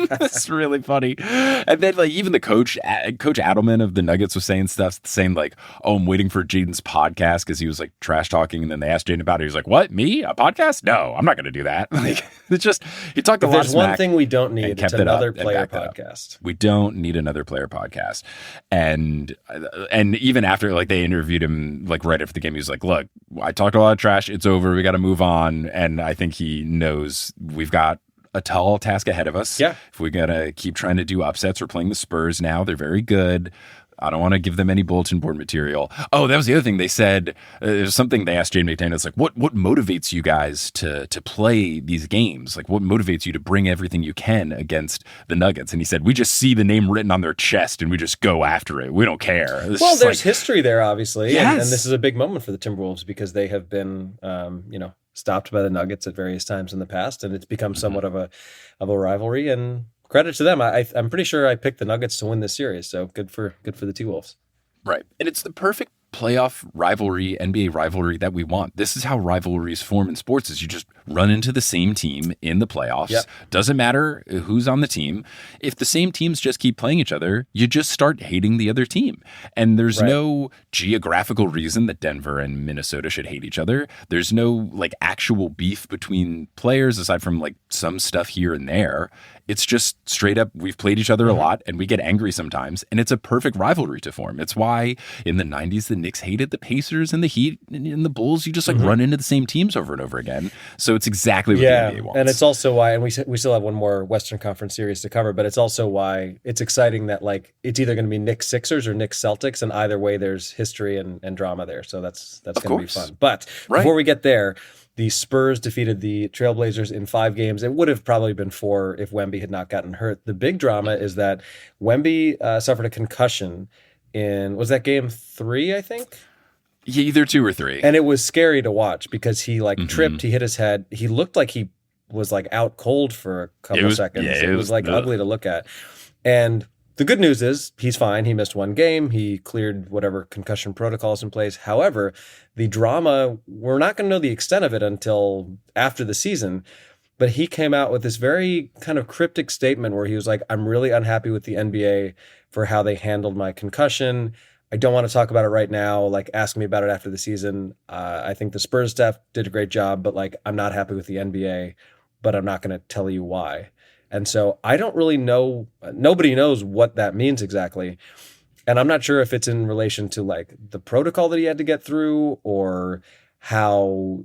That's really funny. And then, like, even the Coach Adelman of the Nuggets was saying stuff, saying like, "Oh, I'm waiting for Jaden's podcast," because he was like trash talking. And then they asked Jaden about it. He was like, "What? Me? A podcast? No, I'm not going to do that." Like, it's just, he talked a lot of smack. There's one thing we don't need. It's another player podcast. We don't need another player podcast. And even after, like, they interviewed him, like, right after the game, he was like, "Look, I talked a lot of trash. It's over. We got to move on." And I think he knows we've got a tall task ahead of us. Yeah. If we got to keep trying to do upsets, we're playing the Spurs now. They're very good. I don't want to give them any bulletin board material. Oh, that was the other thing they said. There's something they asked Jaden McDaniels, like, what motivates you guys to play these games? Like, what motivates you to bring everything you can against the Nuggets? And he said, "We just see the name written on their chest and we just go after it. We don't care." Well, there's history there, obviously. Yes. And this is a big moment for the Timberwolves because they have been, stopped by the Nuggets at various times in the past, and it's become somewhat of a rivalry. And credit to them. I'm pretty sure I picked the Nuggets to win this series, so good for the T-Wolves. Right. And it's the perfect playoff rivalry, NBA rivalry that we want. This is how rivalries form in sports, is you just run into the same team in the playoffs. Yep. Doesn't matter who's on the team. If the same teams just keep playing each other, you just start hating the other team. And there's no geographical reason that Denver and Minnesota should hate each other. There's no like actual beef between players aside from like some stuff here and there. It's just straight up, we've played each other a lot and we get angry sometimes, and it's a perfect rivalry to form. It's why in the 90s the Knicks hated the Pacers and the Heat and the Bulls. You just like run into the same teams over and over again. So it's exactly what the NBA wants. And it's also why, and we still have one more Western Conference series to cover, but it's also why it's exciting that like it's either going to be Knicks Sixers or Knicks Celtics, and either way there's history and drama there. So that's going to be fun. But before we get there, the Spurs defeated the Trailblazers in 5 games. It would have probably been 4 if Wemby had not gotten hurt. The big drama is that Wemby suffered a concussion in, was that game 3, I think? Yeah, either 2 or 3. And it was scary to watch because he like tripped, he hit his head. He looked like he was like out cold for a couple seconds. Yeah, it was like ugly to look at. And the good news is he's fine. He missed 1 game. He cleared whatever concussion protocols in place. However, the drama, we're not going to know the extent of it until after the season. But he came out with this very kind of cryptic statement where he was like, "I'm really unhappy with the NBA for how they handled my concussion. I don't want to talk about it right now. Like, ask me about it after the season. I think the Spurs staff did a great job, but like, I'm not happy with the NBA, but I'm not going to tell you why." And so I don't really know. Nobody knows what that means exactly. And I'm not sure if it's in relation to like the protocol that he had to get through, or how,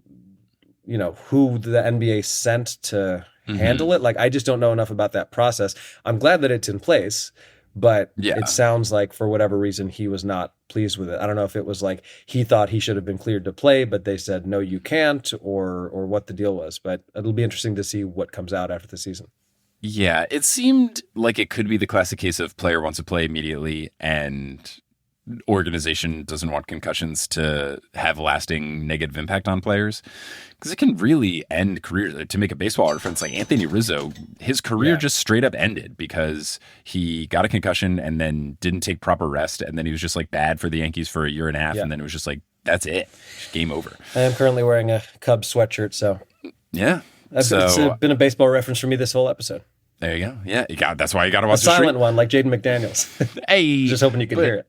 who the NBA sent to handle it. Like, I just don't know enough about that process. I'm glad that it's in place, but it sounds like for whatever reason, he was not pleased with it. I don't know if it was like he thought he should have been cleared to play, but they said, no, you can't, or what the deal was. But it'll be interesting to see what comes out after the season. Yeah, it seemed like it could be the classic case of player wants to play immediately and organization doesn't want concussions to have lasting negative impact on players, because it can really end careers. To make a baseball reference, like Anthony Rizzo, his career just straight up ended because he got a concussion and then didn't take proper rest, and then he was just like bad for the Yankees for a year and a half, and then it was just like, that's it, game over. I am currently wearing a Cubs sweatshirt, so yeah. It's been a baseball reference for me this whole episode. There you go. Yeah, that's why you got to watch a silent one, like Jaden McDaniels. Hey, just hoping you could hear it.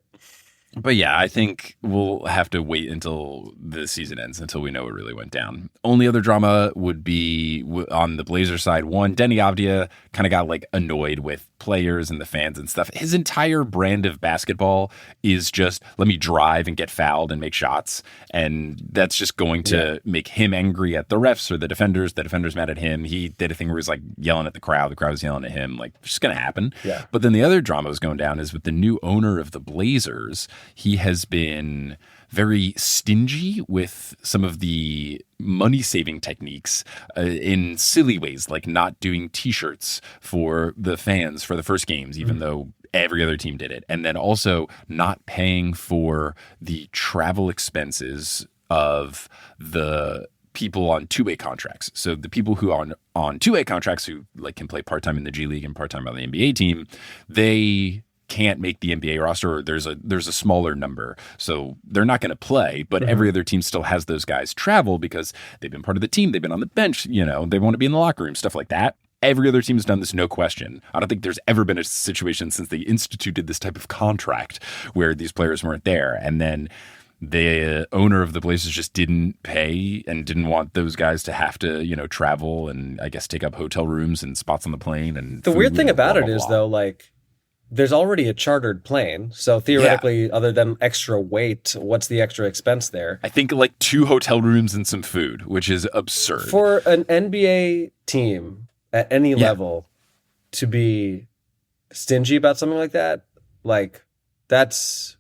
But yeah, I think we'll have to wait until the season ends until we know what really went down. Only other drama would be on the Blazers side. One, Denny Avdia kind of got like annoyed with players and the fans and stuff. His entire brand of basketball is just let me drive and get fouled and make shots. And that's just going to make him angry at the refs or the defenders. The defenders mad at him. He did a thing where he was like yelling at the crowd. The crowd was yelling at him. Like, it's just going to happen. Yeah. But then the other drama was going down is with the new owner of the Blazers. He has been very stingy with some of the money-saving techniques in silly ways, like not doing T-shirts for the fans for the first games, even though every other team did it. And then also not paying for the travel expenses of the people on two-way contracts. So the people who are on two-way contracts who like can play part-time in the G League and part-time on the NBA team, they can't make the NBA roster, or there's a smaller number. So they're not going to play, but every other team still has those guys travel because they've been part of the team, they've been on the bench, they want to be in the locker room, stuff like that. Every other team has done this, no question. I don't think there's ever been a situation since they instituted this type of contract where these players weren't there. And then the owner of the Blazers just didn't pay and didn't want those guys to have to, travel and I guess take up hotel rooms and spots on the plane. And the weird thing about it is though, like, there's already a chartered plane. So theoretically, other than extra weight, what's the extra expense there? I think like 2 hotel rooms and some food, which is absurd. For an NBA team at any level to be stingy about something like that, like that's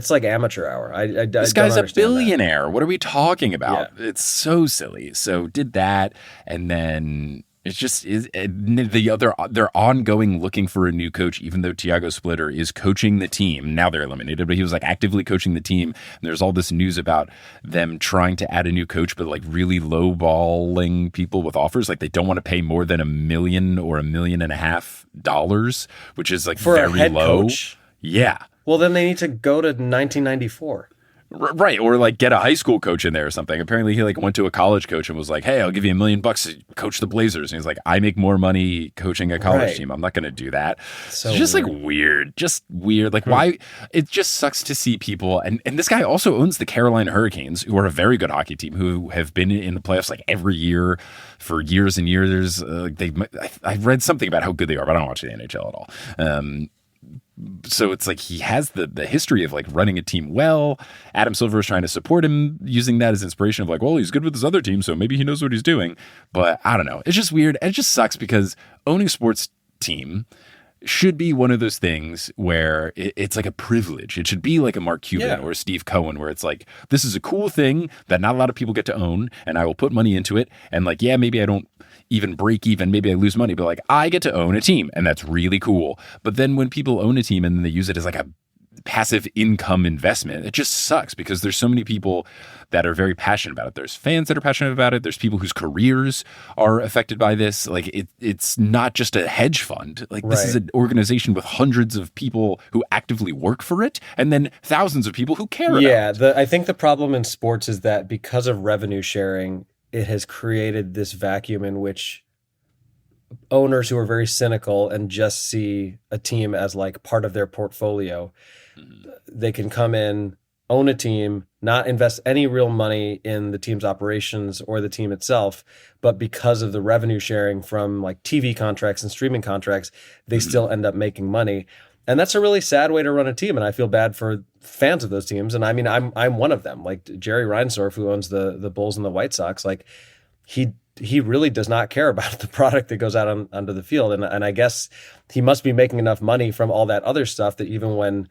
like amateur hour. This guy's a billionaire. What are we talking about? Yeah. It's so silly. So did that, and then it's just is they're ongoing looking for a new coach, even though Tiago Splitter is coaching the team. Now they're eliminated, but he was like actively coaching the team. And there's all this news about them trying to add a new coach, but like really lowballing people with offers. Like they don't want to pay more than $1 million or $1.5 million, which is like for very a head low. Coach? Yeah. Well, then they need to go to 1994. Right, or like get a high school coach in there or something. Apparently he like went to a college coach and was like, hey, I'll give you $1 million to coach the Blazers. And he's like, I make more money coaching a college team. I'm not going to do that. So it's just weird. Like why? It just sucks to see people. And this guy also owns the Carolina Hurricanes, who are a very good hockey team, who have been in the playoffs like every year for years and years. I read something about how good they are, but I don't watch the NHL at all. So it's like he has the history of like running a team well. Adam Silver is trying to support him, using that as inspiration of like, well, he's good with his other team, so maybe he knows what he's doing. But I don't know. It's just weird. It just sucks because owning a sports team should be one of those things where it's like a privilege. It should be like a Mark Cuban or a Steve Cohen, where it's like, this is a cool thing that not a lot of people get to own, and I will put money into it. And like, yeah, maybe I don't even break even, maybe I lose money, but like I get to own a team, and that's really cool. But then when people own a team and then they use it as like a passive income investment, it just sucks because there's so many people that are very passionate about it. There's fans that are passionate about it. There's people whose careers are affected by this. Like it's not just a hedge fund. Like this is an organization with hundreds of people who actively work for it, and then thousands of people who care about it. I think the problem in sports is that because of revenue sharing, it has created this vacuum in which owners who are very cynical and just see a team as like part of their portfolio, they can come in, own a team, not invest any real money in the team's operations or the team itself, but because of the revenue sharing from like TV contracts and streaming contracts, they still end up making money. And that's a really sad way to run a team. And I feel bad for fans of those teams. And I mean, I'm one of them. Like Jerry Reinsdorf, who owns the Bulls and the White Sox, like he really does not care about the product that goes out onto the field. And I guess he must be making enough money from all that other stuff that even when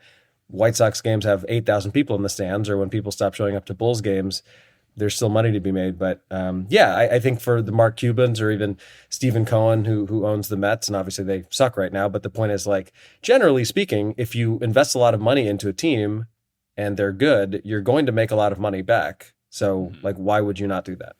White Sox games have 8,000 people in the stands, or when people stop showing up to Bulls games, there's still money to be made. But I think for the Mark Cubans or even Stephen Cohen, who owns the Mets, and obviously they suck right now, but the point is, like, generally speaking, if you invest a lot of money into a team and they're good, you're going to make a lot of money back. So like, why would you not do that?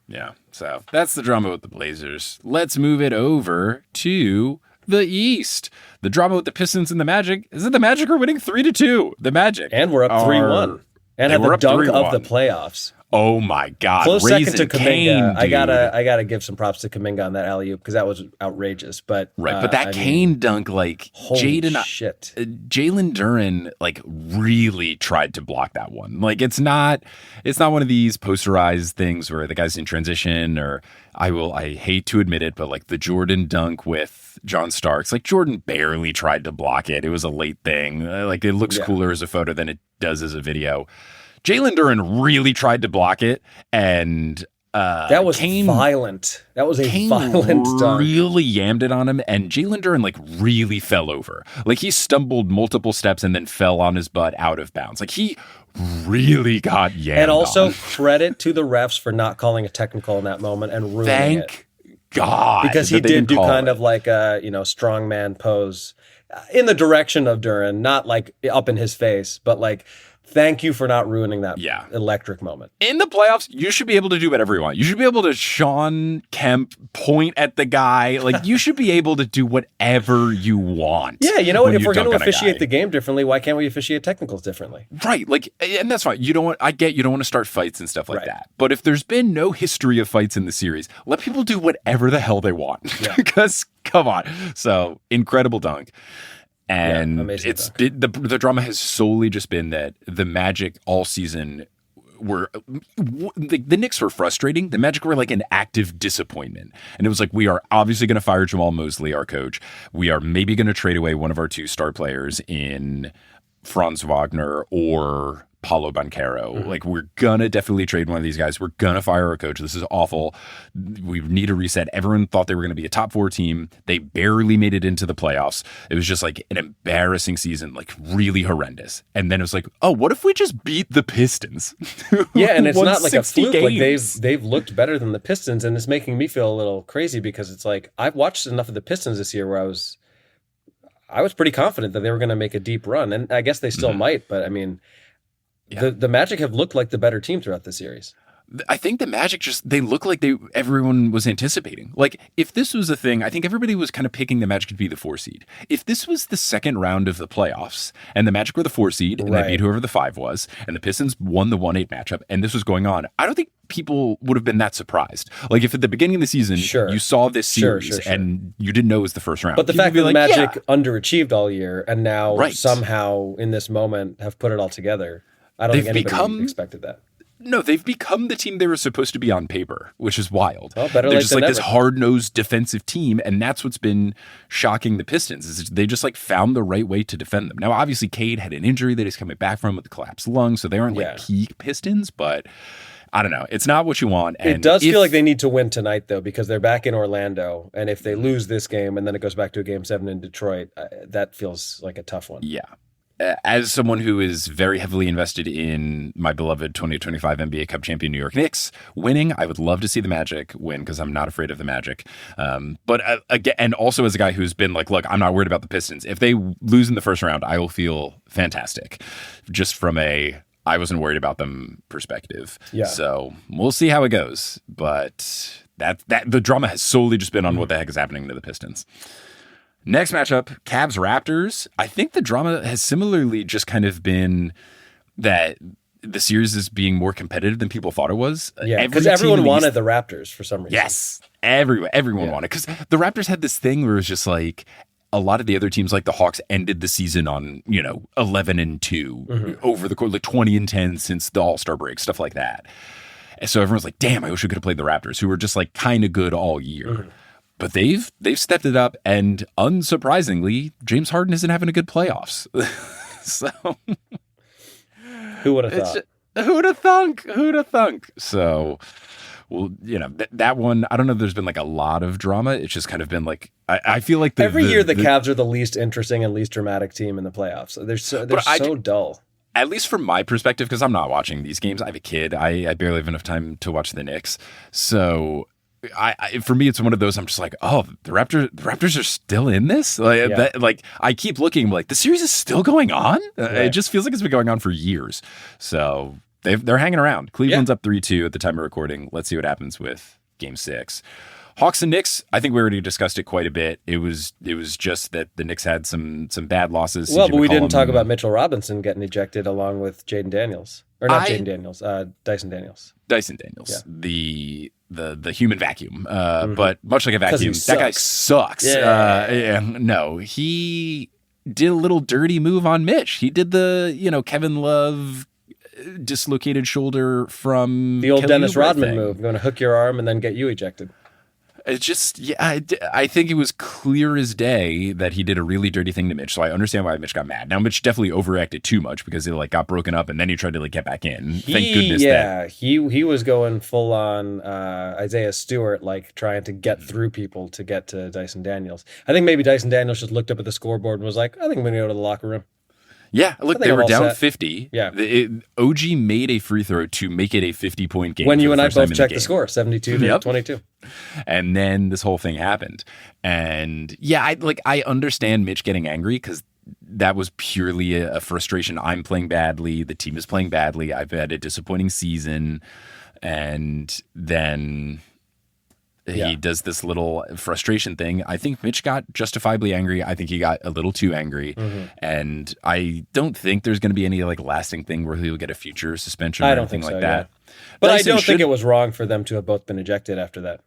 Yeah. So that's the drama with the Blazers. Let's move it over to the East. The drama with the Pistons and the Magic is that the Magic are winning 3-2. The Magic. And we're up 3-1. And have the dunk of the playoffs. Oh my God. Close second to Kuminga. I gotta give some props to Kuminga on that alley-oop because that was outrageous. But but that Kane dunk, like Jalen Duren, like really tried to block that one. Like it's not one of these posterized things where the guy's in transition, or I hate to admit it, but like the Jordan dunk with John Starks, like Jordan barely tried to block it. It was a late thing. Like it looks cooler as a photo than it does as a video. Jalen Duren really tried to block it, and that was violent. That was a violent dunk. Really yammed it on him, and Jalen Duren like really fell over. Like he stumbled multiple steps and then fell on his butt out of bounds. Like he really got yammed. And also credit to the refs for not calling a technical in that moment and ruining it. God. Because he did do kind of like a, strongman pose in the direction of Duran, not like up in his face, but like, thank you for not ruining that electric moment. In the playoffs, you should be able to do whatever you want. You should be able to Sean Kemp point at the guy. Like, you should be able to do whatever you want. Yeah, you know what? If we're going to officiate the game differently, why can't we officiate technicals differently? Right. Like, and that's fine. You don't want to start fights and stuff like that. But if there's been no history of fights in the series, let people do whatever the hell they want. Yeah. Because, come on. So, incredible dunk. And the drama has solely just been that the Magic all season were the Knicks were frustrating. The Magic were like an active disappointment. And it was like, we are obviously going to fire Jamal Mosley, our coach. We are maybe going to trade away one of our 2 star players in Franz Wagner or Paulo Banchero. Like, we're gonna definitely trade one of these guys. We're gonna fire our coach. This is awful. We need a reset. Everyone thought they were gonna be a top 4 team. They barely made it into the playoffs. It was just like an embarrassing season, like really horrendous. And then it was like, oh, what if we just beat the Pistons? Yeah, and it's not like a fluke. Games. Like they've looked better than the Pistons, and it's making me feel a little crazy because it's like I've watched enough of the Pistons this year where I was pretty confident that they were gonna make a deep run, and I guess they still might, but I mean. Yeah. The Magic have looked like the better team throughout the series. I think the Magic they look like everyone was anticipating. Like, if this was a thing, I think everybody was kind of picking the Magic to be the 4 seed. If this was the second round of the playoffs and the Magic were the 4 seed and they beat whoever the 5 was and the Pistons won the 1-8 matchup and this was going on, I don't think people would have been that surprised. Like, if at the beginning of the season you saw this series and you didn't know it was the first round. But the fact that the Magic underachieved all year and now somehow in this moment have put it all together, I don't think anybody expected that. No, they've become the team they were supposed to be on paper, which is wild. Well, better They're late just than like never. this hard-nosed defensive team, and that's what's been shocking the Pistons. Is they just like found the right way to defend them. Now, obviously, Cade had an injury that he's coming back from with the collapsed lung, so they aren't like peak Pistons, but I don't know. It's not what you want. And it does feel like they need to win tonight, though, because they're back in Orlando, and if they lose this game and then it goes back to a Game 7 in Detroit, that feels like a tough one. Yeah. As someone who is very heavily invested in my beloved 2025 NBA Cup champion New York Knicks winning, I would love to see the Magic win because I'm not afraid of the Magic. But again, and also as a guy who's been like, look, I'm not worried about the Pistons. If they lose in the first round, I will feel fantastic. Just from I wasn't worried about them perspective. Yeah. So we'll see how it goes. But that the drama has solely just been on what the heck is happening to the Pistons. Next matchup, Cavs-Raptors. I think the drama has similarly just kind of been that the series is being more competitive than people thought it was. Yeah, because everyone wanted the Raptors for some reason. Yes, everyone wanted. Because the Raptors had this thing where it was just like a lot of the other teams, like the Hawks, ended the season on 11-2 over the course, like 20-10 since the All-Star break, stuff like that. And so everyone's like, damn, I wish we could have played the Raptors, who were just like kind of good all year. But they've stepped it up, and unsurprisingly, James Harden isn't having a good playoffs. So who would have thought? Who'd have thunk? Who'd have thunk? So, well, that one, I don't know if there's been like a lot of drama. It's just kind of been like, I feel like every year the Cavs are the least interesting and least dramatic team in the playoffs. They're so dull. At least from my perspective, because I'm not watching these games. I have a kid. I barely have enough time to watch the Knicks. So for me, it's one of those. I'm just like, oh, the Raptors are still in this. Like I keep looking, like the series is still going on. It just feels like it's been going on for years. So they're hanging around. Cleveland's up 3-2 at the time of recording. Let's see what happens with Game 6. Hawks and Knicks, I think we already discussed it quite a bit. It was just that the Knicks had some bad losses. Well, but we didn't talk about Mitchell Robinson getting ejected along with Jaden Daniels. Or not Jaden Daniels, Dyson Daniels. Dyson Daniels, the human vacuum. But much like a vacuum, that guy sucks. No, he did a little dirty move on Mitch. He did the, Kevin Love dislocated shoulder from the old Kelly Dennis Oubre Rodman thing. move. Going to hook your arm and then get you ejected. It's just, I think it was clear as day that he did a really dirty thing to Mitch. So I understand why Mitch got mad. Now, Mitch definitely overreacted too much because it got broken up and then he tried to get back in. Thank goodness that. He was going full on Isaiah Stewart, trying to get through people to get to Dyson Daniels. I think maybe Dyson Daniels just looked up at the scoreboard and was like, I think I'm going to go to the locker room. Yeah, look, they were down set. 50. Yeah. OG made a free throw to make it a 50-point game. When you and I both checked the score, 72 to 22. And then this whole thing happened. And yeah, I understand Mitch getting angry because that was purely a frustration. I'm playing badly. The team is playing badly. I've had a disappointing season. And then he does this little frustration thing. I think Mitch got justifiably angry. I think he got a little too angry. And I don't think there's going to be any like lasting thing where he'll get a future suspension or anything like that. Yeah. But I don't think it was wrong for them to have both been ejected after that.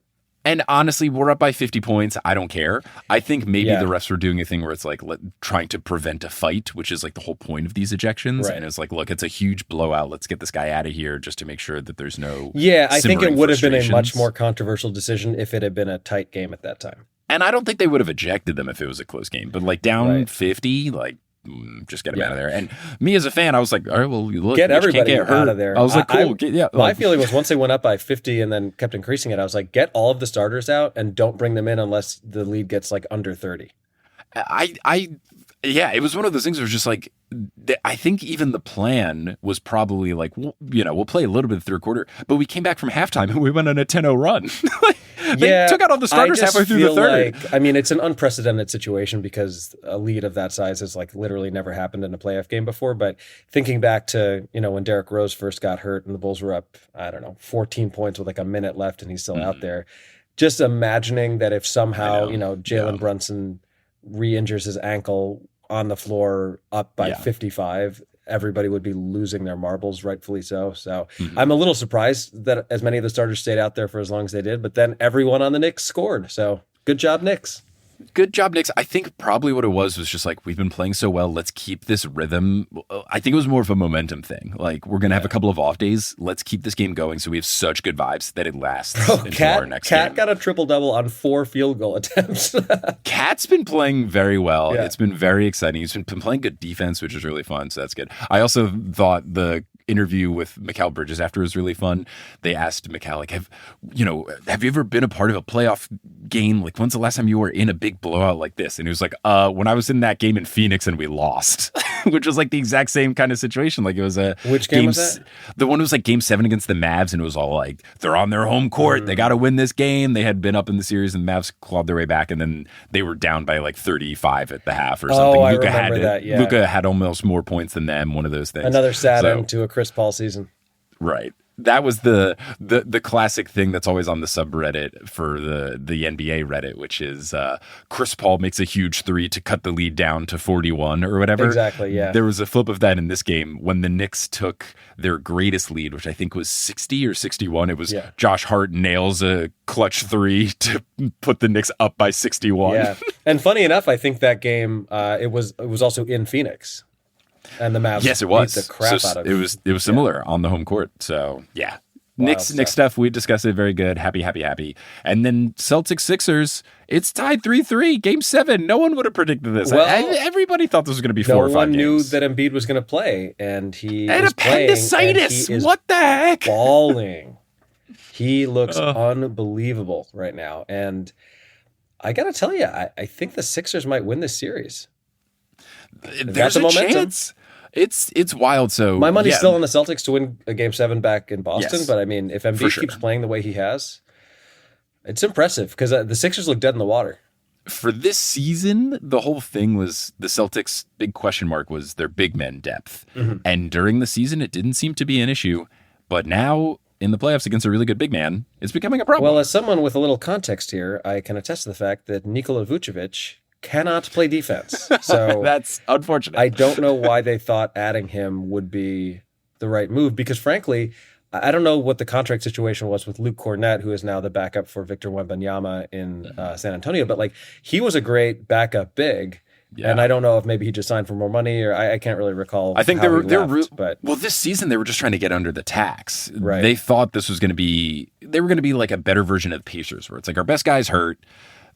And honestly, we're up by 50 points. I don't care. I think maybe the refs were doing a thing where it's like trying to prevent a fight, which is like the whole point of these ejections. Right. And it's like, look, it's a huge blowout. Let's get this guy out of here just to make sure that there's no I think it would have been a much more controversial decision if it had been a tight game at that time. And I don't think they would have ejected them if it was a close game. But like down 50, like just get him out of there. And me as a fan, I was like, all right, well, look, get everybody out of there. I was like, cool. My feeling was once they went up by 50 and then kept increasing it, I was like, get all of the starters out and don't bring them in unless the lead gets like under 30. It was one of those things where it was just like, I think even the plan was probably like, we'll play a little bit of the third quarter, but we came back from halftime and we went on a 10-0 run. They took out all the starters halfway through the third. It's an unprecedented situation because a lead of that size has like literally never happened in a playoff game before. But thinking back to, when Derrick Rose first got hurt and the Bulls were up, 14 points with like a minute left and he's still out there. Just imagining that if somehow, Jalen Brunson re-injures his ankle on the floor up by 55, everybody would be losing their marbles, rightfully so. So I'm a little surprised that as many of the starters stayed out there for as long as they did, but then everyone on the Knicks scored. So good job, Knicks. Good job, Knicks. I think probably what it was just like, we've been playing so well. Let's keep this rhythm. I think it was more of a momentum thing. Like, we're going to have a couple of off days. Let's keep this game going so we have such good vibes that it lasts until our next game. Cat got a triple-double on 4 field goal attempts. Cat's been playing very well. Yeah. It's been very exciting. He's been playing good defense, which is really fun, so that's good. I also thought the interview with Mikal Bridges after was really fun. They asked Mikal, like, have you ever been a part of a playoff game? Like, when's the last time you were in a big blowout like this? And he was like, when I was in that game in Phoenix and we lost, which was like the exact same kind of situation. Like, it was which game was that? The one was like game 7 against the Mavs, and it was all like, they're on their home court. They got to win this game. They had been up in the series and the Mavs clawed their way back, and then they were down by like 35 at the half or something. I remember that, yeah. Luka had almost more points than them, one of those things. Another sad end to a Chris Paul season. Right. That was the classic thing that's always on the subreddit for the NBA Reddit, which is Chris Paul makes a huge 3 to cut the lead down to 41 or whatever. Exactly, yeah. There was a flip of that in this game when the Knicks took their greatest lead, which I think was 60 or 61. It was Josh Hart nails a clutch 3 to put the Knicks up by 61. Yeah. And funny enough, I think that game, it was also in Phoenix. And the Mavs beat the crap out of it. It was similar on the home court. So Knicks stuff, we discussed it. Very good. Happy. And then Celtics Sixers, it's tied 3-3, game 7. No one would have predicted this. Well, everybody thought this was going to be 4 or 5 games. No one knew that Embiid was going to play, and he is appendicitis. Playing, what the heck? Balling. He looks unbelievable right now. And I got to tell you, I think the Sixers might win this series. There's a chance. It's wild. So my money's still on the Celtics to win a game 7 back in Boston. Yes, but I mean, if Embiid keeps playing the way he has, it's impressive because the Sixers look dead in the water. For this season, the whole thing was the Celtics' big question mark was their big men depth. And during the season, it didn't seem to be an issue. But now in the playoffs against a really good big man, it's becoming a problem. Well, as someone with a little context here, I can attest to the fact that Nikola Vucevic cannot play defense. So that's unfortunate. I don't know why they thought adding him would be the right move because, frankly, I don't know what the contract situation was with Luke Cornett, who is now the backup for Victor Wembanyama in San Antonio. But like, he was a great backup big. Yeah. And I don't know if maybe he just signed for more money or I can't really recall. I think well, this season they were just trying to get under the tax. Right. They thought they were going to be like a better version of the Pacers, where it's like our best guy's hurt.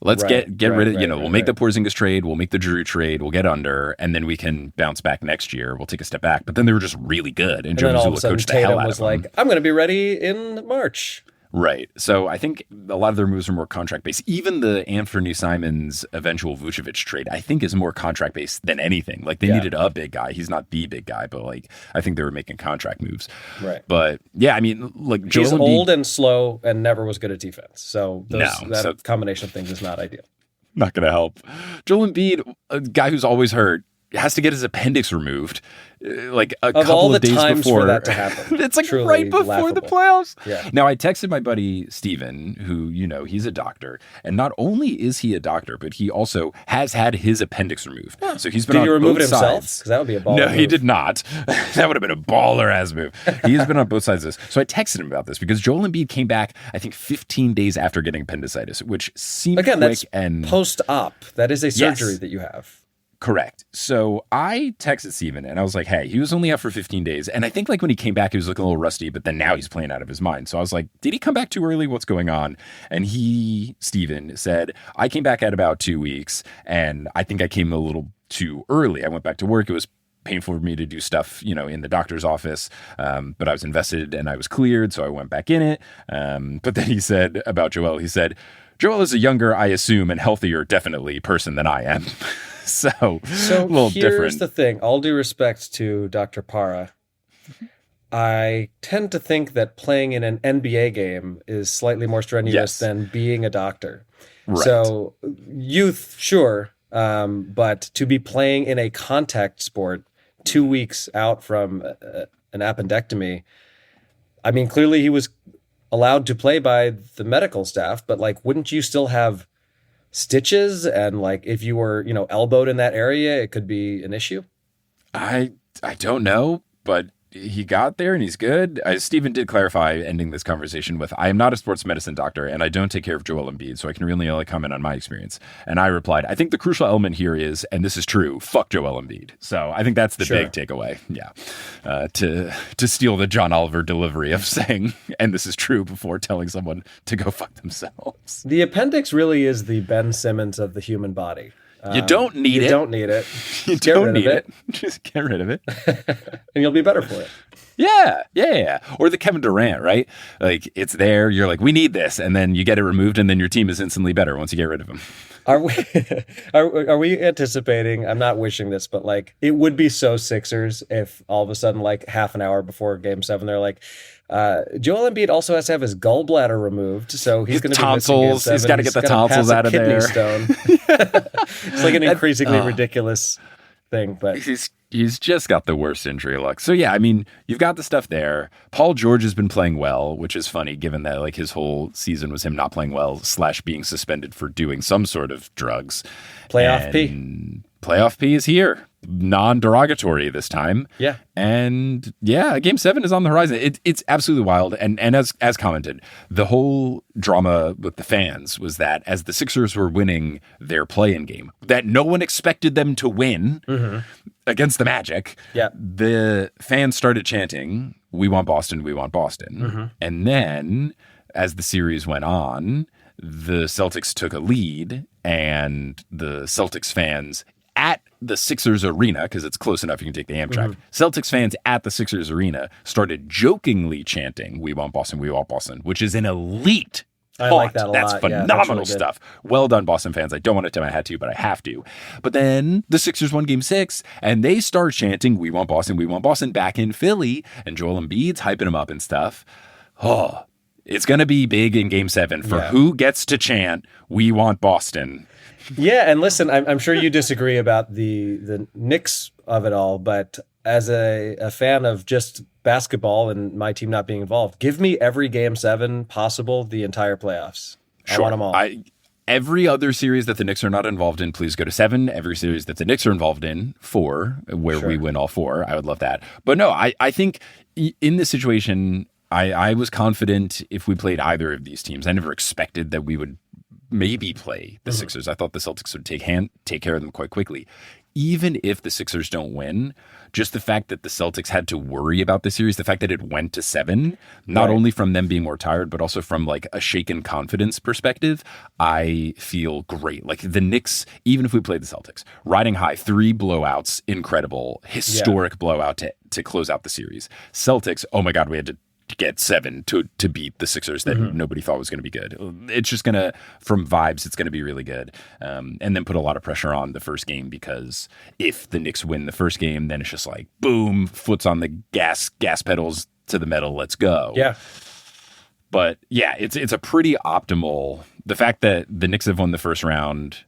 Let's get rid of, we'll make the Porzingis trade, we'll make the Drew trade, we'll get under, and then we can bounce back next year. We'll take a step back. But then they were just really good. And Joe Mazzulla coached the hell out of them. Like, I'm going to be ready in March. Right. So I think a lot of their moves are more contract based. Even the Anthony Simons eventual Vucevic trade, I think, is more contract based than anything. Like they needed a big guy. He's not the big guy, but like I think they were making contract moves. Right. But yeah, I mean, like he's old and slow and never was good at defense. So that combination of things is not ideal. Not going to help. Joel Embiid, a guy who's always hurt, has to get his appendix removed like a couple of days before for that to happen. It's like truly right before laughable. the playoffs. Yeah. Now I texted my buddy Steven, who, he's a doctor, and not only is he a doctor, but he also has had his appendix removed. Huh. So he's been on both sides. Did he remove it himself? Because that would be a baller No, move. he did not. That would have been a baller ass move. He has been on both sides of this. So I texted him about this because Joel Embiid came back, I think 15 days after getting appendicitis, which seemed quick that's and post-op. That is a surgery that you have. Correct. So I texted Steven and I was like, hey, he was only out for 15 days. And I think like when he came back, he was looking a little rusty, but then now he's playing out of his mind. So I was like, did he come back too early? What's going on? And Steven said, I came back at about 2 weeks and I think I came a little too early. I went back to work. It was painful for me to do stuff, in the doctor's office. But I was invested and I was cleared. So I went back in it. But then he said about Joel, Joel is a younger, I assume, and healthier, definitely, person than I am. So a little here's different. The thing. All due respect to Dr. Para, I tend to think that playing in an NBA game is slightly more strenuous than being a doctor. Right. So youth, sure, but to be playing in a contact sport 2 weeks out from an appendectomy, I mean, clearly he was allowed to play by the medical staff, but like, wouldn't you still have stitches? And like, if you were, elbowed in that area, it could be an issue. I don't know, but he got there and he's good. Stephen did clarify, ending this conversation with, I am not a sports medicine doctor and I don't take care of Joel Embiid, so I can really only comment on my experience. And I replied, I think the crucial element here is, and this is true, fuck Joel Embiid. So I think that's the big takeaway. Yeah. To steal the John Oliver delivery of saying, and this is true, before telling someone to go fuck themselves. The appendix really is the Ben Simmons of the human body. You don't need it. You don't need it. You don't need it. Just get rid of it. And you'll be better for it. Yeah. Or the Kevin Durant, right? Like, it's there. You're like, we need this. And then you get it removed, and then your team is instantly better once you get rid of him. Are we anticipating, I'm not wishing this, but like, it would be so Sixers if all of a sudden, like half an hour before Game 7, they're like, Joel Embiid also has to have his gallbladder removed, so he's going to be missing Game 7. He's got to get the tonsils out of there. Stone. It's like an increasingly ridiculous thing, but he's just got the worst injury luck. So yeah, I mean, you've got the stuff there. Paul George has been playing well, which is funny given that like his whole season was him not playing well / being suspended for doing some sort of drugs. Playoff P. Playoff P is here. Non-derogatory this time. Yeah. And yeah, Game 7 is on the horizon. It's absolutely wild. And as commented, the whole drama with the fans was that as the Sixers were winning their play-in game, that no one expected them to win against the Magic, the fans started chanting, "We want Boston, we want Boston." And then as the series went on, the Celtics took a lead and the Celtics fans at the Sixers arena, because it's close enough you can take the Amtrak, Celtics fans at the Sixers arena started jokingly chanting, "We want Boston, we want Boston," which is an elite I like that a That's lot. phenomenal that's really stuff. Well done, Boston fans. I don't want to tell my hat to, but I have to. But then the Sixers won Game 6, and they start chanting, "We want Boston, we want Boston," back in Philly, and Joel Embiid's hyping them up and stuff. Oh, it's going to be big in Game 7 for who gets to chant, "We want Boston." Yeah, and listen, I'm sure you disagree about the Knicks of it all, but as a fan of just basketball and my team not being involved, give me every Game 7 possible the entire playoffs. Sure. I want them all. Every other series that the Knicks are not involved in, please go to 7. Every series that the Knicks are involved in, 4, where we win all 4. I would love that. But no, I think in this situation, I was confident if we played either of these teams. I never expected that we would maybe play the Sixers. I thought the Celtics would take care of them quite quickly. Even if the Sixers don't win, just the fact that the Celtics had to worry about the series, the fact that it went to 7, not only from them being more tired, but also from like a shaken confidence perspective, I feel great. Like the Knicks, even if we played the Celtics, riding high, 3 blowouts, incredible, historic blowout to close out the series. Celtics, oh my God, we had to get 7 to beat the Sixers that nobody thought was going to be good. It's just going to, from vibes, it's going to be really good. And then put a lot of pressure on the first game, because if the Knicks win the first game, then it's just like, boom, foot's on the gas pedals to the metal, let's go. Yeah. But yeah, it's a pretty optimal. The fact that the Knicks have won the first round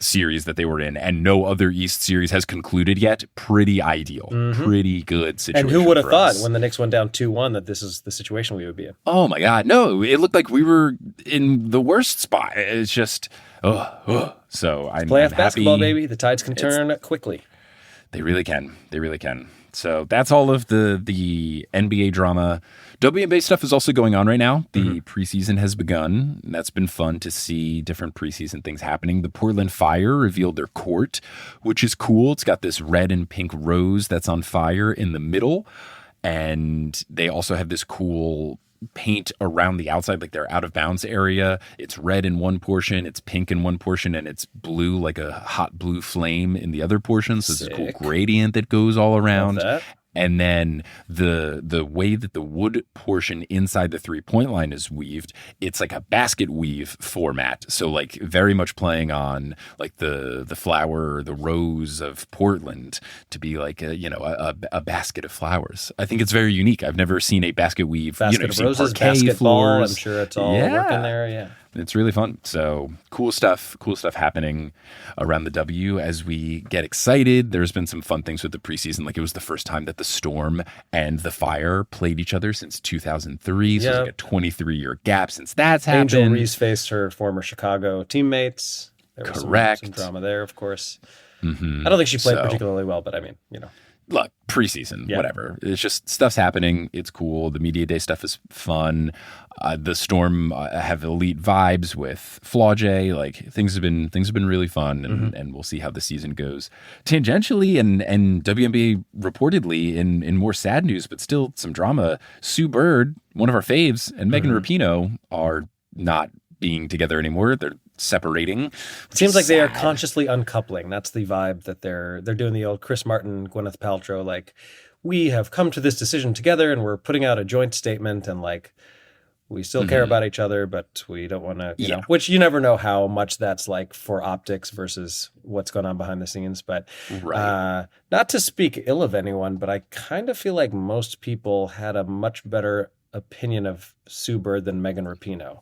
series that they were in and no other East series has concluded yet, pretty ideal. Pretty good situation. And who would have thought us. when the Knicks went down 2-1 that this is the situation we would be in? Oh my God. No, it looked like we were in the worst spot. It's just, So I'm playoff happy. basketball, baby. The tides can turn quickly. They really can. They really can. So that's all of the NBA drama. WNBA stuff is also going on right now. The preseason has begun. That's been fun to see different preseason things happening. The Portland Fire revealed their court, which is cool. It's got this red and pink rose that's on fire in the middle. And they also have this cool paint around the outside, like their out of bounds area. It's red in one portion, it's pink in one portion, and it's blue, like a hot blue flame in the other portion. So it's a cool gradient that goes all around. And then the way that the wood portion inside the 3-point line is weaved, it's like a basket weave format. So like very much playing on like the flower, the rose of Portland to be like a basket of flowers. I think it's very unique. I've never seen a basket weave. Basket of roses, basketball. I'm sure it's all working there. Yeah. It's really fun. So cool stuff happening around the W as we get excited. There's been some fun things with the preseason. Like it was the first time that the Storm and the Fire played each other since 2003. So it's like a 23-year gap since that's happened. Angel Reese faced her former Chicago teammates. There was some drama there, of course. I don't think she played particularly well, but I mean, Look, preseason, whatever. It's just stuff's happening. It's cool. The media day stuff is fun. The Storm have elite vibes with Flaujae. Like things have been really fun, and we'll see how the season goes. Tangentially, and WNBA reportedly in more sad news, but still some drama. Sue Bird, one of our faves, and Megan Rapinoe are not being together anymore. They're separating. It seems like they are consciously uncoupling. That's the vibe that they're doing the old Chris Martin, Gwyneth Paltrow, like, we have come to this decision together and we're putting out a joint statement and like we still care about each other, but we don't want to, you know, which you never know how much that's like for optics versus what's going on behind the scenes. But not to speak ill of anyone, but I kind of feel like most people had a much better opinion of Sue Bird than Megan Rapinoe.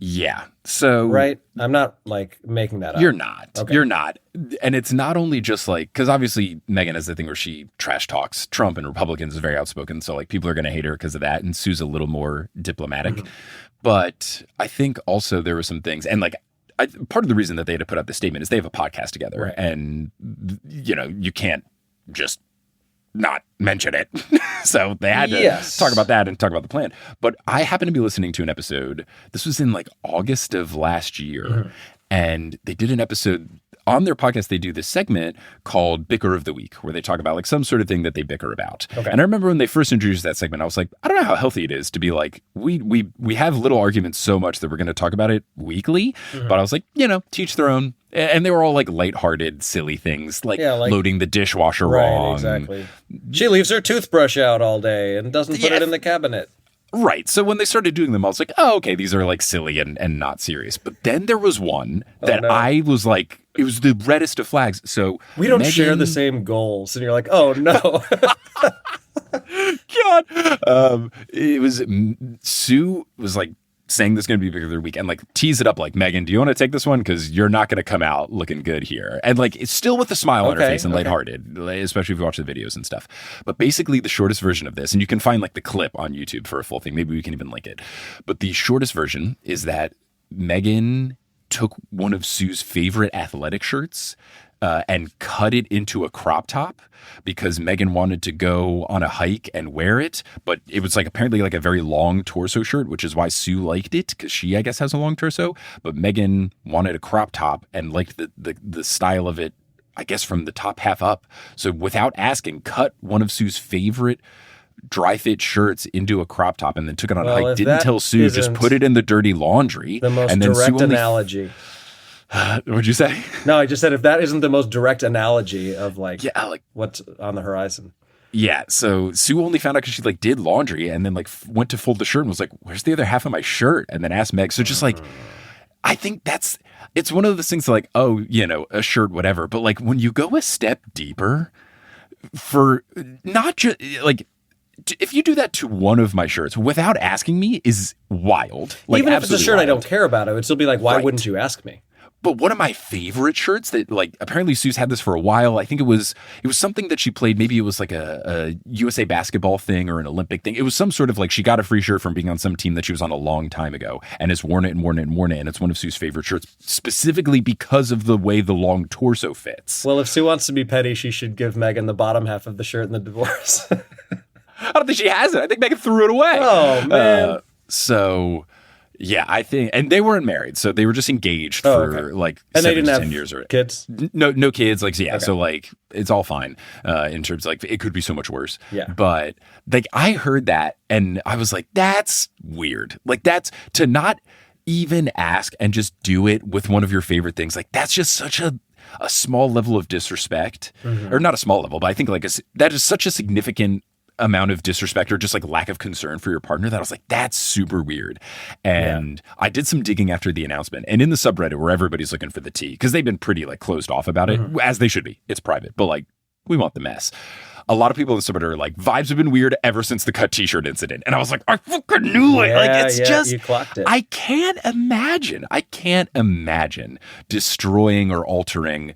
Yeah. So right. I'm not like making that up. You're not. Okay. You're not. And it's not only just like, because obviously Megan has the thing where she trash talks Trump and Republicans, is very outspoken. So like people are going to hate her because of that. And Sue's a little more diplomatic. But I think also there were some things, and like part of the reason that they had to put out this statement is they have a podcast together. Right. And, you know, you can't just not mention it. So they had to talk about that and talk about the plan. But I happened to be listening to an episode. This was in like August of last year. And they did an episode on their podcast. They do this segment called Bicker of the Week, where they talk about like some sort of thing that they bicker about. Okay. And I remember when they first introduced that segment, I was like, I don't know how healthy it is to be like, we have little arguments so much that we're going to talk about it weekly. But I was like, you know, teach their own. And they were all like lighthearted, silly things, like loading the dishwasher wrong. Exactly. She leaves her toothbrush out all day and doesn't put it in the cabinet. Right. So when they started doing them, I was like, oh, okay, these are like silly and not serious. But then there was one that I was like, it was the reddest of flags. So we don't share the same goals. And you're like, oh, no. God. It was Sue was like, saying this is going to be bigger week and like tease it up like, Megan, do you want to take this one? Because you're not going to come out looking good here. And like it's still with a smile on her face and lighthearted, especially if you watch the videos and stuff. But basically the shortest version of this, and you can find like the clip on YouTube for a full thing. Maybe we can even link it. But the shortest version is that Megan took one of Sue's favorite athletic shirts and cut it into a crop top because Megan wanted to go on a hike and wear it. But it was like apparently like a very long torso shirt, which is why Sue liked it because she, I guess, has a long torso. But Megan wanted a crop top and liked the style of it, I guess, from the top half up. So without asking, cut one of Sue's favorite dry fit shirts into a crop top and then took it on a hike. Didn't tell Sue, just put it in the dirty laundry. The most and then direct Sue analogy. What'd you say? No, I just said if that isn't the most direct analogy of like what's on the horizon. Yeah, so Sue only found out because she like did laundry and then like went to fold the shirt and was like, "Where's the other half of my shirt?" And then asked Meg. So just like, I think it's one of those things like, oh, you know, a shirt, whatever. But like when you go a step deeper, for not just like, if you do that to one of my shirts without asking me is wild. Like, even if it's a shirt wild. I don't care about, it would still be like, why wouldn't you ask me? But one of my favorite shirts that like apparently Sue's had this for a while. I think it was something that she played. Maybe it was like a USA basketball thing or an Olympic thing. It was some sort of like she got a free shirt from being on some team that she was on a long time ago and has worn it and worn it and worn it. And it's one of Sue's favorite shirts specifically because of the way the long torso fits. Well, if Sue wants to be petty, she should give Megan the bottom half of the shirt in the divorce. I don't think she has it. I think Megan threw it away. Oh, man. So... yeah, I think, and they weren't married, so they were just engaged for like and 7 to 10 have years. Or kids? No kids. Like, yeah, so like it's all fine in terms of like it could be so much worse. Yeah, but like I heard that and I was like, that's weird. Like that's to not even ask and just do it with one of your favorite things. Like that's just such a small level of disrespect, or not a small level, but I think like that is such a significant amount of disrespect or just like lack of concern for your partner that I was like, that's super weird. And I did some digging after the announcement and in the subreddit where everybody's looking for the tea because they've been pretty like closed off about it, as they should be. It's private, but like we want the mess. A lot of people in the subreddit are like, vibes have been weird ever since the cut t-shirt incident. And I was like, I fucking knew it. Yeah, like it's just, you clocked it. I can't imagine destroying or altering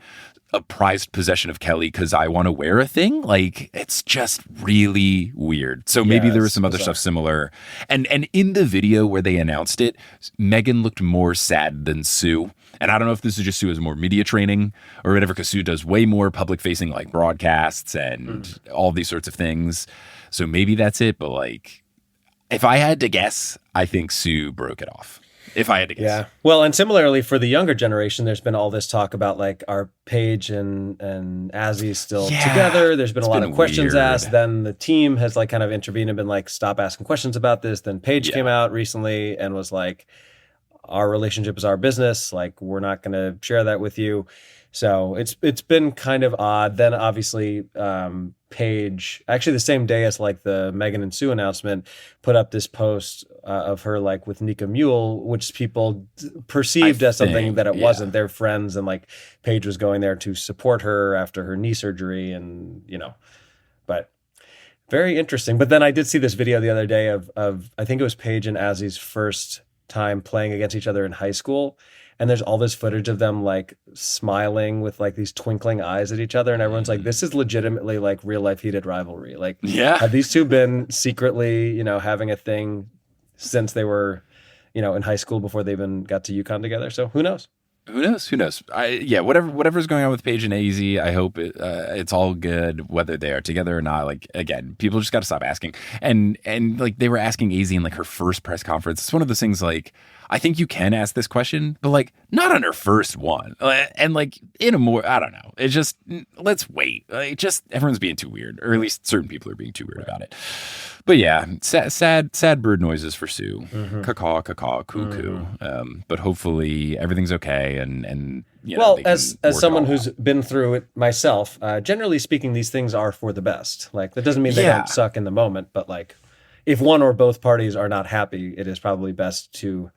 a prized possession of Kelly because I want to wear a thing. Like it's just really weird. So maybe there was some other stuff similar. And in the video where they announced it, Megan looked more sad than Sue. And I don't know if this is just Sue has more media training or whatever, because Sue does way more public facing like broadcasts and all these sorts of things. So maybe that's it. But like, if I had to guess, I think Sue broke it off. If I had to guess. Yeah. Well, and similarly for the younger generation, there's been all this talk about like are Paige and Azzy still together. There's been a lot of questions asked. Then the team has like kind of intervened and been like, stop asking questions about this. Then Paige came out recently and was like, our relationship is our business. Like, we're not going to share that with you. So it's been kind of odd. Then obviously Paige, actually the same day as like the Megan and Sue announcement, put up this post of her like with Nika Mule, which people perceived as something that it wasn't. They're friends, and like Paige was going there to support her after her knee surgery, and you know, but very interesting. But then I did see this video the other day of I think it was Paige and Azzy's first time playing against each other in high school. And there's all this footage of them like smiling with like these twinkling eyes at each other. And everyone's like, this is legitimately like real life heated rivalry. Like, have these two been secretly, you know, having a thing since they were, you know, in high school before they even got to UConn together? So who knows? Who knows? Whatever's going on with Paige and Azzy, I hope it's all good, whether they are together or not. Like, again, people just got to stop asking. And like they were asking Azzy in like her first press conference. It's one of those things like, I think you can ask this question, but like not on her first one. And like in a more, I don't know. It's just, let's wait. Like, just everyone's being too weird, or at least certain people are being too weird about it. But yeah, sad bird noises for Sue. Caw, caw, cuckoo. But hopefully everything's okay. And you know, well, as someone who's been through it myself, generally speaking, these things are for the best. Like that doesn't mean they don't suck in the moment, but like if one or both parties are not happy, it is probably best to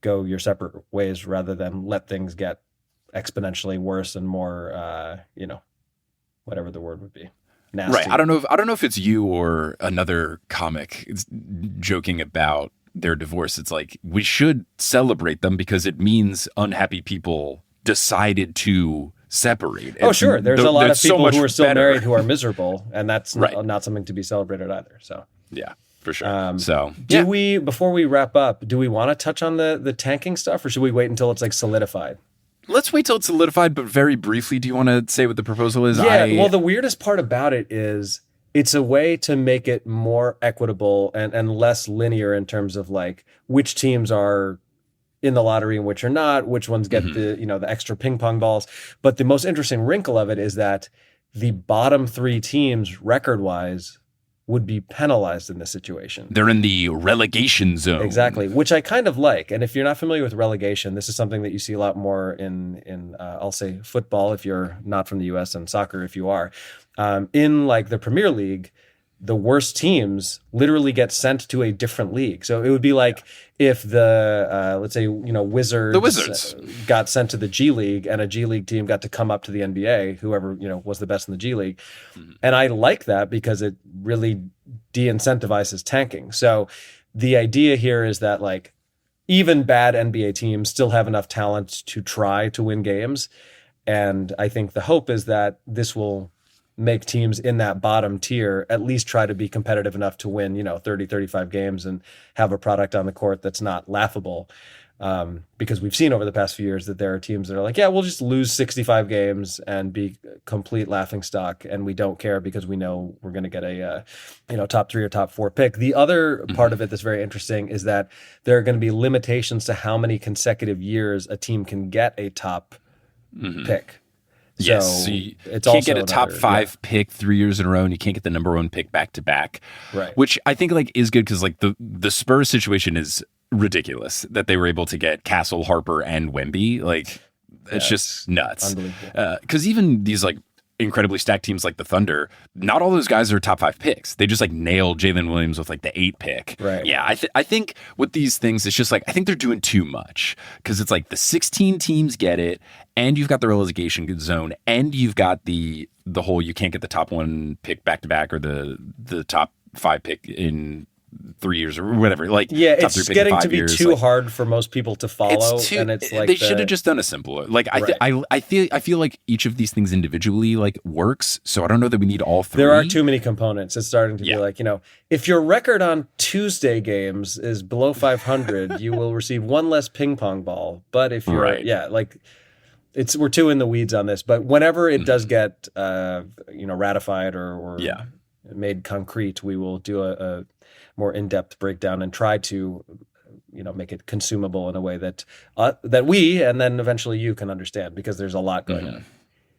go your separate ways rather than let things get exponentially worse and more, you know, whatever the word would be. Nasty. Right. I don't know if it's you or another comic joking about their divorce. It's like, we should celebrate them because it means unhappy people decided to separate. Oh, sure. There's a lot of people who are still married who are miserable, and that's not something to be celebrated either. So yeah. For sure. Do we, before we wrap up, do we want to touch on the tanking stuff, or should we wait until it's like solidified? Let's wait till it's solidified, but very briefly, do you want to say what the proposal is? Yeah, well, the weirdest part about it is it's a way to make it more equitable and less linear in terms of like which teams are in the lottery and which are not, which ones get the, you know, the extra ping pong balls. But the most interesting wrinkle of it is that the bottom three teams record-wise would be penalized in this situation. They're in the relegation zone. Exactly, which I kind of like. And if you're not familiar with relegation, this is something that you see a lot more in I'll say football if you're not from the U.S. and soccer if you are. In like the Premier League, the worst teams literally get sent to a different league. So it would be like if the, let's say, Wizards got sent to the G League and a G League team got to come up to the NBA, whoever, was the best in the G League. Mm-hmm. And I like that because it really de-incentivizes tanking. So the idea here is that like even bad NBA teams still have enough talent to try to win games. And I think the hope is that this will make teams in that bottom tier at least try to be competitive enough to win, 30, 35 games and have a product on the court that's not laughable. Because we've seen over the past few years that there are teams that are like, yeah, we'll just lose 65 games and be complete laughing stock. And we don't care because we know we're going to get a, top 3 or top 4 pick. The other part of it that's very interesting is that there are going to be limitations to how many consecutive years a team can get a top pick. Yes, so you can't get a top 5 pick 3 years in a row, and you can't get the number 1 pick back to back. Right. Which I think like is good because like the Spurs situation is ridiculous that they were able to get Castle, Harper, and Wemby. Like it's just nuts. Unbelievable. Because even these like incredibly stacked teams like the Thunder, not all those guys are top 5 picks. They just like nailed Jalen Williams with like the 8 pick. Right. Yeah, I think with these things, it's just like I think they're doing too much because it's like the 16 teams get it, and you've got the relegation zone, and you've got the whole you can't get the top 1 pick back to back or the top 5 pick in 3 years or whatever. Like it's getting to be too hard for most people to follow. And it's like they should have just done a simpler. Like I feel like each of these things individually like works. So I don't know that we need all 3. There are too many components. It's starting to be like, if your record on Tuesday games is below 500, you will receive 1 less ping pong ball. But if you're we're too in the weeds on this. But whenever it does get ratified or made concrete, we will do a more in-depth breakdown and try to, make it consumable in a way that we and then eventually you can understand because there's a lot going on.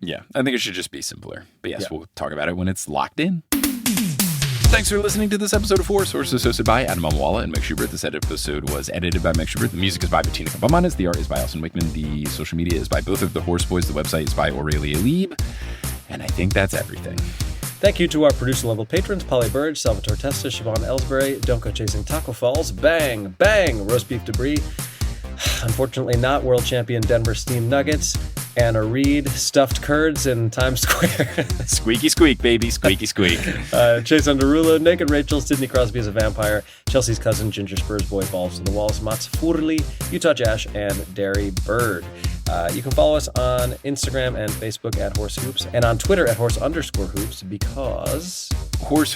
Yeah, I think it should just be simpler. But yes, we'll talk about it when it's locked in. Thanks for listening to this episode of Four Sources, hosted by Adam Amawala and Mike Schubert. This episode was edited by Mike Schubert. The music is by Bettina Kampamanis. The art is by Alison Wickman. The social media is by both of the Horse Boys. The website is by Aurelia Lieb. And I think that's everything. Thank you to our producer-level patrons, Polly Burge, Salvatore Testa, Siobhan Ellsbury, Don't Go Chasing Taco Falls, Bang, Bang, Roast Beef Debris, unfortunately not world champion Denver Steam Nuggets, Anna Reed, Stuffed Curds in Times Square. Squeaky squeak, baby, squeaky squeak. Chase Underulo, Naked Rachel, Sidney Crosby as a Vampire, Chelsea's Cousin, Ginger Spurs Boy, Balls to the Walls, Mats Furli, Utah Jash, and Derry Bird. You can follow us on Instagram and Facebook at Horse Hoops and on Twitter at Horse_Hoops because Horse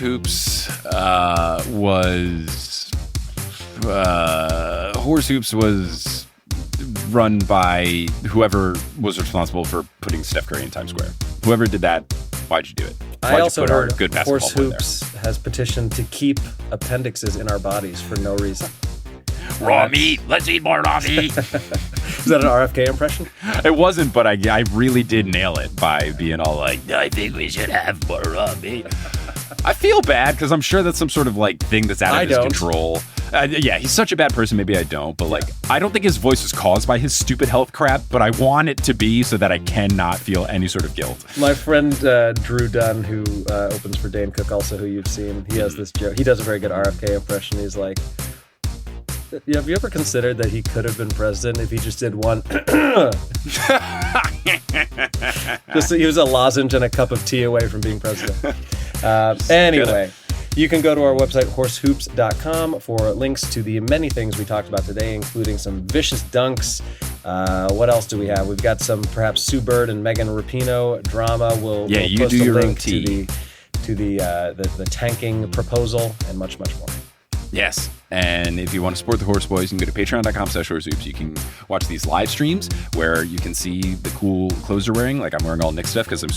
Hoops was run by whoever was responsible for putting Steph Curry in Times Square. Whoever did that, why'd you do it? I also heard Horse Hoops has petitioned to keep appendixes in our bodies for no reason. Raw meat. Let's eat more raw meat. Is that an RFK impression? It wasn't, but I really did nail it by being all like, I think we should have more raw meat. I feel bad because I'm sure that's some sort of like thing that's out of his control. He's such a bad person. Maybe I don't, but like, I don't think his voice is caused by his stupid health crap, but I want it to be so that I cannot feel any sort of guilt. My friend Drew Dunn, who opens for Dane Cook, also who you've seen, he has this joke. He does a very good RFK impression. He's like, have you ever considered that he could have been president if he just did one? He was a lozenge and a cup of tea away from being president. Anyway, you can go to our website, horsehoops.com, for links to the many things we talked about today, including some vicious dunks. What else do we have? We've got some perhaps Sue Bird and Megan Rapinoe drama. We'll post a link to the tanking proposal and much, much more. Yes. And if you want to support the Horse Boys, you can go to patreon.com/horsehoops. You can watch these live streams where you can see the cool clothes you're wearing. Like I'm wearing all Nick stuff because I'm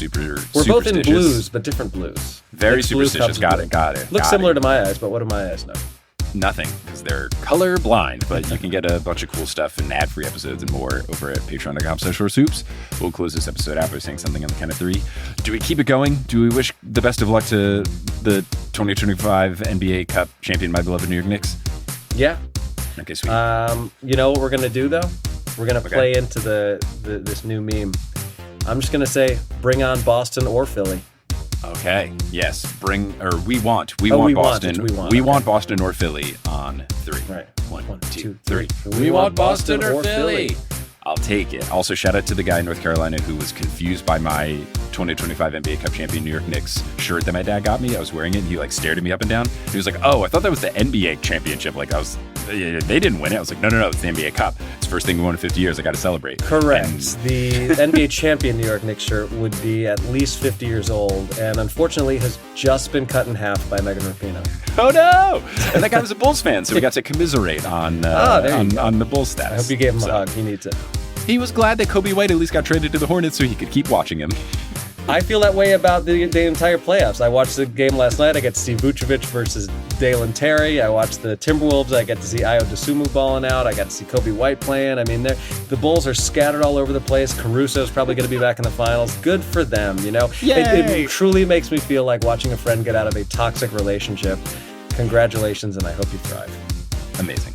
We're both in blues, but different blues. Very Nick's superstitious. Got it. Looks similar to my eyes, but what do my eyes know? Nothing, because they're color blind, but you can get a bunch of cool stuff and ad-free episodes and more over at patreon.com/horsehoops. We'll close this episode out by saying something on the count of 3. Do we keep it going? Do we wish the best of luck to the 2025 NBA Cup champion, my beloved New York Knicks? Yeah. Okay, sweet. You know what we're gonna do though? We're gonna play into this new meme. I'm just gonna say, bring on Boston or Philly. Okay. Yes. We want Boston. We want Boston or Philly on 3. Right. 1, 2, 3. 3. We want Boston or Philly. I'll take it. Also, shout out to the guy in North Carolina who was confused by my 2025 NBA Cup champion New York Knicks shirt that my dad got me. I was wearing it, and he like stared at me up and down. He was like, "Oh, I thought that was the NBA championship." Like they didn't win it. I was like, "No, it's the NBA Cup. It's the first thing we won in 50 years. I got to celebrate." Correct. The NBA champion New York Knicks shirt would be at least 50 years old, and unfortunately has just been cut in half by Megan Rapinoe. Oh no! And that guy was a Bulls fan, so we got to commiserate on the Bulls stats. I hope you gave him a hug. He needs it. He was glad that Kobe White at least got traded to the Hornets so he could keep watching him. I feel that way about the entire playoffs. I watched the game last night. I get to see Vucevic versus Dalen Terry. I watched the Timberwolves. I get to see Ayo Dosunmu balling out. I got to see Kobe White playing. I mean, the Bulls are scattered all over the place. Caruso's probably going to be back in the finals. Good for them, you know? It truly makes me feel like watching a friend get out of a toxic relationship. Congratulations, and I hope you thrive. Amazing.